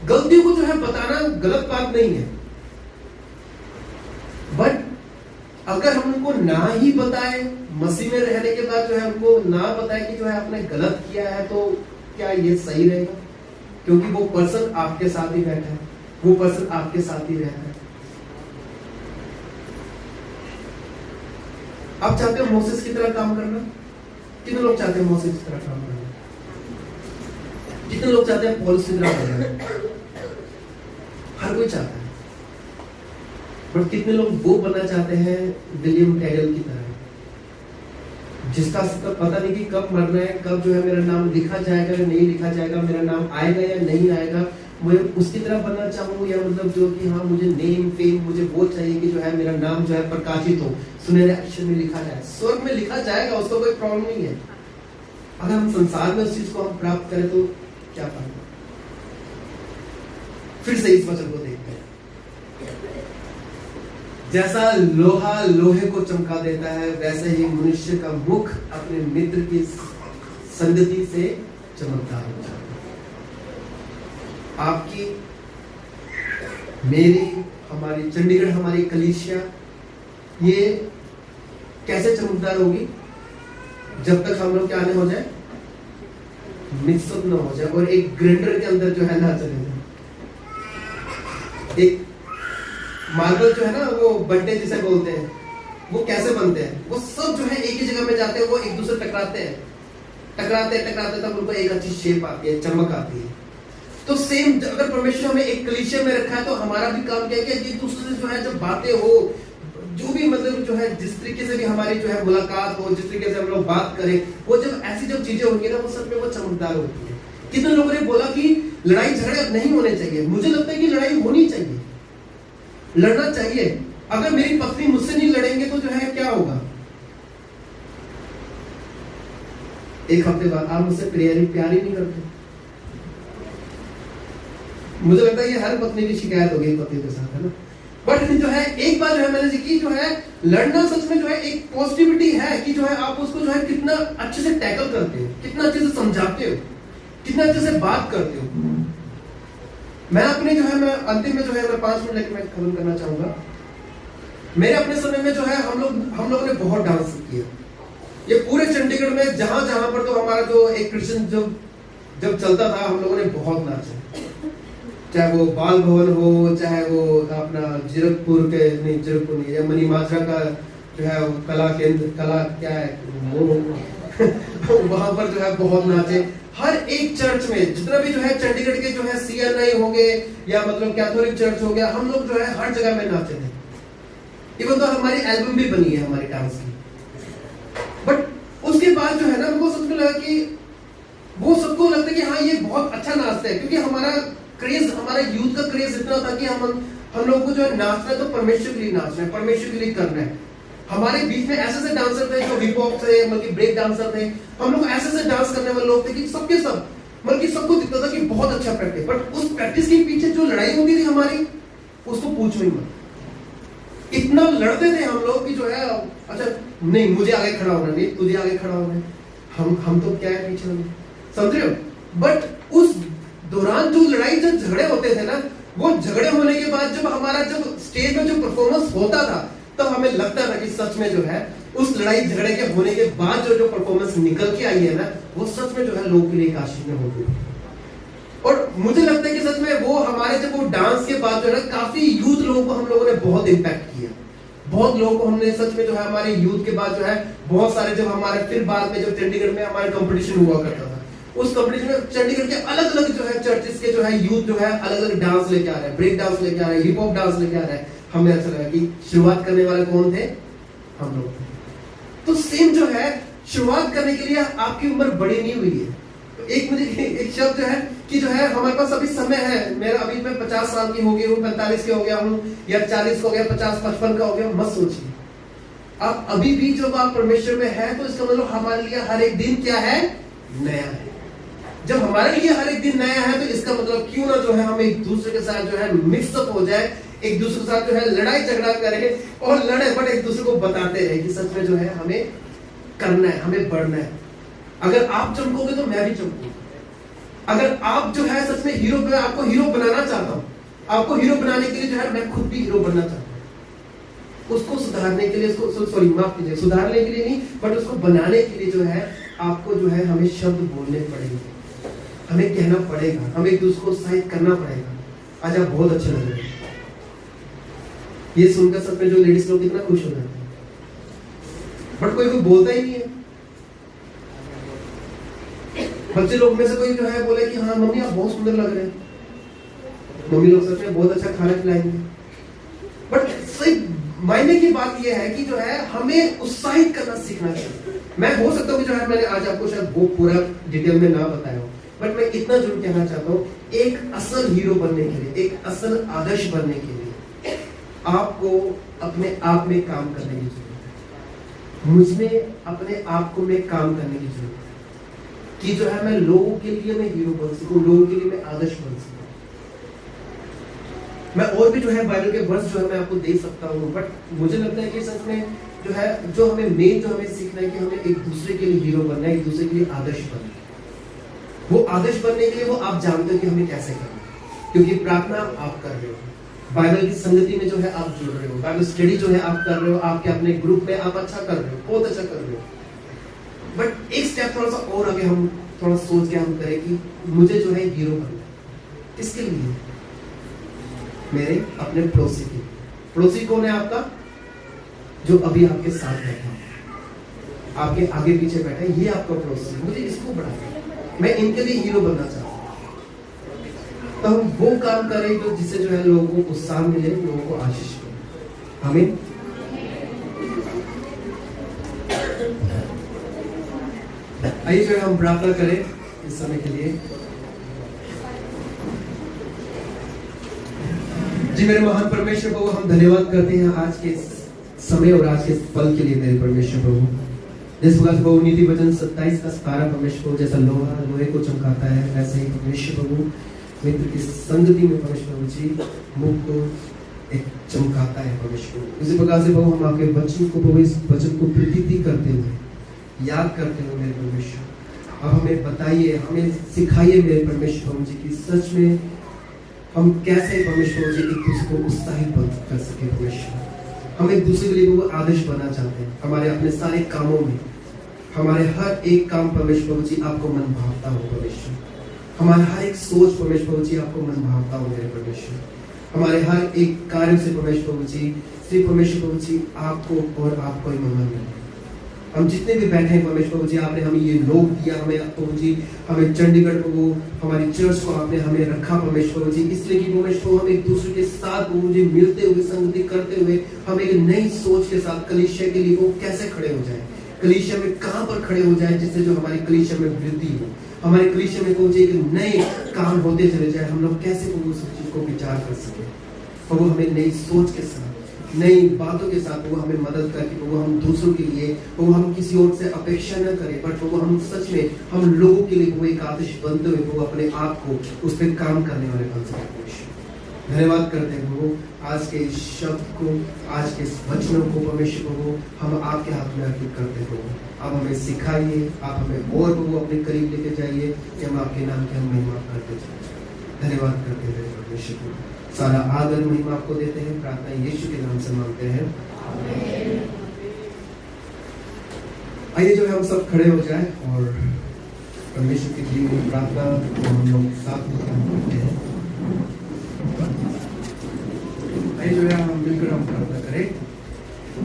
गलतियों को जो है बताना गलत बात नहीं है, बट अगर हम उनको ना ही बताए, मसीह में रहने के बाद जो है उनको ना बताए कि जो है आपने गलत किया है, तो क्या ये सही रहेगा? क्योंकि वो पर्सन आपके साथ ही बैठा है, वो पर्सन आपके साथ ही रहता है। आप चाहते हो मोसेस की तरह काम करना? कितने लोग चाहते हैं मोसेस की तरह काम करना? कितने लोग चाहते हैं पौलुस की तरह करना? हर कोई चाहता है, पर कितने लोग वो बनना चाहते हैं विलियम कैरल की तरह, जिसका पता नहीं कि कब मरना है, कब जो है मेरा नाम लिखा जाएगा या नहीं लिखा जाएगा, मेरा नाम आएगा या नहीं आएगा, मैं उसकी तरह बनना चाहूँ, या मतलब जो कि हाँ मुझे नेम फेम मुझे वो चाहिए कि जो है मेरा नाम जो है प्रकाशित हो, सुनहरे अक्षर में लिखा जाए। स्वर्ग में लिखा जाएगा, उसको कोई प्रॉब्लम नहीं है। अगर हम संसार में उस चीज को हम प्राप्त करें तो क्या फायदा? फिर से इस वचन को देखते हैं, जैसा लोहा लोहे को चमका देता है, वैसे ही मनुष्य का मुख अपने मित्र की संगति से चमकदार हो जाता है। आपकी, मेरी, हमारी चंडीगढ़, हमारी कलीसिया ये कैसे चमकदार होगी? जब तक हम लोग क्या नहीं हो जाए, मिक्सअप ना हो जाए और एक ग्राइंडर के अंदर जो है ना चले जाए। एक मार्बल जो है ना, वो बंटे जिसे बोलते हैं, वो कैसे बनते हैं? वो सब जो है एक ही जगह में जाते हैं, वो एक दूसरे टकराते हैं, टकराते टकराते तब उनको एक अच्छी शेप आती है, चमक आती है। तो सेम अगर परमेश्वर हमें एक कलीसिया में रखा है, तो हमारा भी काम क्या है कि एक दूसरे से जो है जब बातें हो, जो भी मतलब जो है जिस तरीके से भी हमारी जो है मुलाकात हो, जिस तरीके से हम लोग बात करें, वो जब ऐसी जब चीजें होंगी ना, वो सब में वो चमकदार होती है। कितने लोगों ने बोला कि लड़ाई झगड़े अब नहीं होने चाहिए। मुझे लगता है कि लड़ाई होनी चाहिए, लड़ना चाहिए। अगर मेरी पत्नी मुझसे नहीं लड़ेंगे तो जो है क्या होगा? एक हफ्ते बाद आप मुझसे प्यार ही नहीं करते। मुझे लगता है ये हर पत्नी की शिकायत होगी पति के साथ, है ना? बट जो है एक बात जो है मैंने सीखी, जो है लड़ना सच में जो है एक पॉजिटिविटी है कि जो है आप उसको जो है कितना अच्छे से टैकल करते हो, कितना अच्छे से समझाते हो, कितना अच्छे से बात करते हो। मैं अपने जो है मैं अंतिम में जो है मैं 5 मिनट लेकर मैं खत्म करना चाहूंगा। मेरे अपने समय में जो है हम लोगों ने बहुत डांस किया। ये पूरे चंडीगढ़ में जहां जहां पर तो हमारा जो एक क्रिश्चियन जब चलता था, हम लोगों ने बहुत नाचे। चाहे वो बाल भवन हो, चाहे वो अपना जीरकपुर नहीं, या मनी माजरा का जो है कला केंद्र, कला क्या है वो वहां पर जो है बहुत नाचे। हर एक चर्च में जितना भी जो है चंडीगढ़ के जो है CNI हो गए या मतलब कैथोलिक चर्च हो गया, हम लोग जो है हर जगह में नाचे थे। इवन तो हमारी एल्बम भी बनी है हमारी डांस की। बट उसके बाद जो है ना, हमको समझ में लगा कि वो सबको लगता है कि हाँ ये बहुत अच्छा नाचता है, क्योंकि हमारा क्रेज, हमारा यूथ का क्रेज इतना था कि हम लोगों को जो है नाचना है तो परमेश्वर के लिए नाचना है, परमेश्वर के लिए करना है। हमारे बीच में ऐसे ऐसे डांसर थे जो हिप हॉप थे, मतलब ब्रेक डांसर थे। हम लोग ऐसे ऐसे डांस करने वाले लोग थे कि सबके सब मतलब सबको दिखता था कि बहुत अच्छा प्रैक्टिस। बट उस प्रैक्टिस के पीछे जो लड़ाई होती थी हमारी, उसको पूछो ही मत। इतना लड़ते थे हम लोग कि जो है अच्छा नहीं मुझे आगे खड़ा होना, नहीं तुझे आगे खड़ा होना है, हम तो क्या है पीछे होंगे, समझ रहे हो? बट उस दौरान जो लड़ाई जब झगड़े होते थे ना, वो झगड़े होने के बाद जब स्टेज में जो परफॉर्मेंस होता था, तब हमें लगता था कि सच में जो है उस लड़ाई झगड़े के होने के बाद जो परफॉर्मेंस निकल के आई है ना, वो सच में जो है लोगों के लिए आशीष में होगी। और मुझे लगता है कि सच में वो हमारे जब वो डांस के बाद जो है ना, काफी यूथ लोगों को हम लोगों ने बहुत इम्पैक्ट किया। बहुत लोगों को हमने सच में जो है हमारे यूथ के बाद जो है बहुत सारे, जब हमारे फिर बाद में जब चंडीगढ़ में हमारे कंपटीशन हुआ करता था, उस कंपटीशन में चंडीगढ़ के अलग अलग जो है चर्चेस के जो है यूथ जो है अलग अलग डांस लेके आ रहे हैं, ब्रेक डांस लेके आ रहे हैं, हिप हॉप डांस लेके आ रहे हैं। हमें ऐसा लगा कि शुरुआत करने वाले कौन थे? हम लोग। तो सेम जो है शुरुआत करने के लिए आपकी उम्र बड़ी नहीं हुई है। तो एक मुझे एक शब्द जो है कि जो है हमारे पास अभी समय है। मेरा अभी मैं 50 साल की हो गई हूँ, 45 के हो गया हूँ, या 40 का हो गया, 50 55 का हो गया। मत सोचिए, आप अभी भी जब आप परमेश्वर में है तो इसका मतलब हमारे लिए हर एक दिन क्या है? नया है। जब हमारे लिए हर एक दिन नया है तो इसका मतलब क्यों ना जो है हम एक दूसरे के साथ जो है मिक्सअप हो जाए, एक दूसरे के साथ जो है लड़ाई झगड़ा करें और लड़े, बट एक दूसरे को बताते रहे कि सच में जो है हमें करना है, हमें बढ़ना है। अगर आप चमकोगे तो मैं भी चमकूंगा। अगर आप जो है सच में हीरो, मैं आपको हीरो बनाना चाहता हूँ, आपको हीरो बनाने के लिए जो है मैं खुद भी हीरो बनना चाहता हूँ। उसको सुधारने के लिए, उसको सॉरी माफ कीजिए, सुधारने के लिए नहीं बट उसको बनाने के लिए जो है आपको जो है हमें शब्द बोलने पड़ेंगे, हमें कहना पड़ेगा, हमें एक दूसरे को उत्साहित करना पड़ेगा। आज आप बहुत अच्छे लग रहे हैं। ये सुनकर सब में जो लेडीज लोग कितना खुश हो जाते हैं, बट कोई बोलता ही नहीं है। बच्चे लोग में से कोई जो है बोले कि हाँ मम्मी आप बहुत सुंदर लग रहे हैं, मम्मी लोग सच में बहुत अच्छा खाना खिलाएंगे। बट सही मायने की बात यह है कि जो है हमें उत्साहित करना सीखना चाहिए। मैं हो सकता हूँ जो है मैंने आज आपको शायद वो पूरा डिटेल में ना बताया हो, बट मैं इतना जरूर कहना चाहता हूँ, एक असल हीरो बनने के लिए, एक असल आदर्श बनने के लिए आपको अपने आप में काम करने की जरूरत है। मुझमें अपने आप को में काम करने की जरूरत है कि जो है मैं लोगों के लिए मैं हीरो बन सकूं, लोगों के लिए मैं आदर्श बन सकूं। मैं और भी जो है बाइबल के वर्स जो है मैं आपको दे सकता हूँ, बट मुझे लगता है कि सच में जो है जो हमें मेन जो हमें सीखना है कि हमें एक दूसरे के लिए हीरो बनना है, एक दूसरे के लिए आदर्श बनना है। वो आदर्श बनने के लिए वो आप जानते हो कि हमें कैसे करना है, क्योंकि प्रार्थना आप कर रहे हो, बाइबल की संगति में जो है आप जुड़ रहे हो, बाइबल स्टडी जो है आप कर रहे हो, आपके अपने ग्रुप में आप अच्छा कर रहे हो, बहुत अच्छा कर रहे हो। बट एक स्टेप थोड़ा सा और आगे हम थोड़ा सोच के हम करें कि मुझे जो है हीरो बनना है। किसके लिए? मेरे अपने पड़ोसी की। पड़ोसी कौन है आपका? जो अभी आपके साथ बैठा है, आपके आगे पीछे बैठा है, ये आपका पड़ोसी। मुझे इसको बढ़ाना, मैं इनके लिए हीरो बनना चाहता हूँ। तो हम वो काम करें जो जिससे जो है लोगों को उत्साह मिले, लोगों को आशीष मिले। आमीन। आइए जो है हम प्रार्थना करें इस समय के लिए। जी मेरे महान परमेश्वर प्रभु, हम धन्यवाद करते हैं आज के समय और आज के पल के लिए मेरे परमेश्वर प्रभु। जिस प्रकार प्रभु नीति वचन 27 का 17 परमेश्वर प्रभु, जैसा लोहा लोहे को चमकाता है, वैसे ही परमेश्वर प्रभु मित्र की संगति में परमेश्वर प्रभु जी मुख को एक चमकाता है परमेश्वर प्रभु। इसी प्रकार से प्रभु हम आपके वचन को प्रभु, इस वचन को प्रीति करते हुए, याद करते हुए मेरे परमेश्वर, अब हमें बताइए, हमें सिखाइए मेरे परमेश्वर प्रभु जी की सच में हम कैसे परमेश्वर जी एक दूसरे को उत्साहित कर सके। परमेश्वर हम एक दूसरे के लिए वो आदर्श बनना चाहते हैं। हमारे अपने सारे कामों में, हमारे हर एक काम परमेश्वर जी आपको मन भावता हो परमेश्वर। हमारे हर एक सोच परमेश्वर जी आपको मन भावता हो मेरे परमेश्वर। हमारे हर एक कार्य से परमेश्वर जी सिर्फ परमेश्वर जी आपको और आपको ही महिमा मिले। हम जितने भी बैठे हैं परमेश्वर जी, आपने हमें ये लोग दिया, हमें प्रभु जी हमें चंडीगढ़ को, हमारी चर्च को आपने हमें रखा परमेश्वर जी, इसलिए कि परमेश्वर हम एक दूसरे के साथ प्रभु जी मिलते हुए, संगति करते हुए, हम एक नई सोच के साथ कलीसिया के लिए वो कैसे खड़े हो जाए, कलीसिया में कहां पर खड़े हो जाए जिससे जो हमारी कलीसिया में वृद्धि हो, हमारे कलीसिया में पहुंचे एक नए काम होते चले जाए। हम लोग कैसे प्रभु उस चीज को विचार कर सके। प्रभु हमें नई सोच के साथ, नई बातों के साथ वो हमें मदद करके वो हम दूसरों के लिए वो हम किसी और से अपेक्षा न करें, बट वो हम सच में हम लोगों के लिए वो एक आदर्श बनते हुए वो अपने आप को उस पर काम करने वाले बन सके। धन्यवाद करते हैं वो आज के शब्द को, आज के वचनों को परमेश्वर को हम आपके हाथ में अर्पित करते हो। आप हमें सिखाइए, आप हमें और वो अपने करीब लेके जाइए कि हम आपके नाम की हम महिमा करते जाए। धन्यवाद करते हैं परमेश्वर को, सारा आदर महिमा आपको देते हैं। प्रार्थना यीशु के नाम से मांगते हैं, आमीन। आइए जो है हम सब खड़े हो जाए और परमेश्वर की दी हुई प्रार्थना को हम लोग साथ में करते हैं। आइए जो है हम मिलकर हम प्रार्थना करें।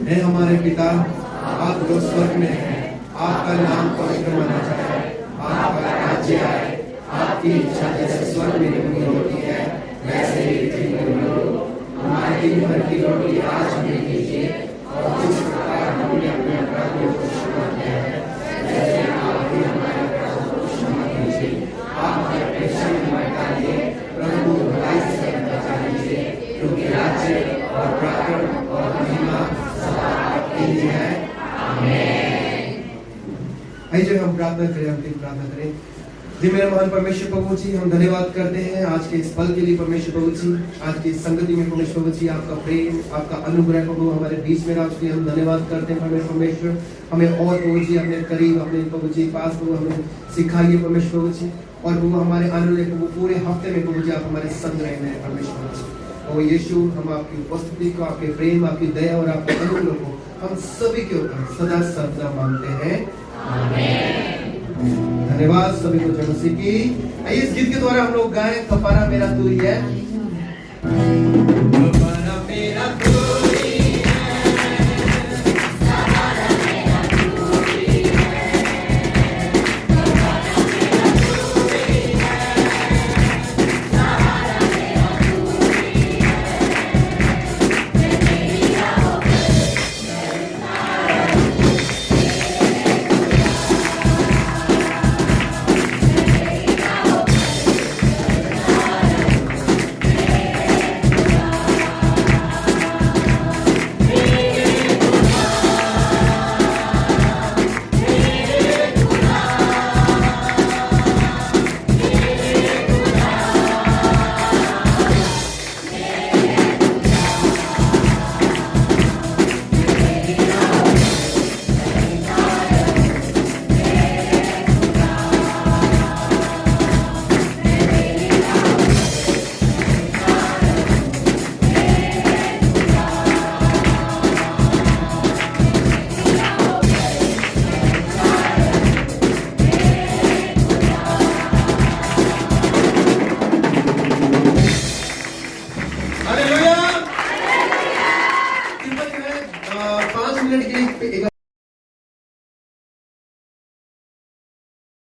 हे हमारे पिता, आप जो स्वर्ग में हैं, आपका नाम पवित्र माना जाए, आपका राज्य आए, आपकी इच्छा जैसे स्वर्ग में पूरी होती है वैसे ही पृथ्वी में हो। हमारे दिन भर की रोटी आज हमें दीजिए और जिस प्रकार हमने अपने अपराधियों को क्षमा किया है वैसे आप भी हमारे अपराधों को क्षमा कीजिए। आप हमें परीक्षा में मत डालिए, परंतु भलाई से बचा लीजिए, क्योंकि राज्य और पराक्रम और महिमा सदा आपकी ही है, आमीन। आइए जो हम प्रार्थना करें, अंतिम प्रार्थना करें। जी मेरे महान परमेश्वर प्रभु जी, हम धन्यवाद करते हैं आज के इस पल के लिए परमेश्वर प्रभु जी, आज की संगति में परमेश्वर प्रभु जी आपका प्रेम, आपका अनुग्रह प्रभु हमारे बीच में रहा, उसके लिए हम धन्यवाद करते हैं परमेश्वर। हमें और प्रभु जी अपने करीब, अपने प्रभु जी पास प्रभु हमें सिखाइए परमेश्वर प्रभु जी, और प्रभु हमारे आने वाले प्रभु पूरे हफ्ते में प्रभु जी आप हमारे संग रहना है परमेश्वर जी। और यीशु, हम आपकी उपस्थिति को, आपके प्रेम, आपकी दया और आपके अनुग्रह को हम सभी के ऊपर सदा सर्वदा मांगते हैं, आमीन। धन्यवाद सभी को जय मसीह की। इस गीत के द्वारा हम लोग गाएं, कफारा मेरा तू ही है।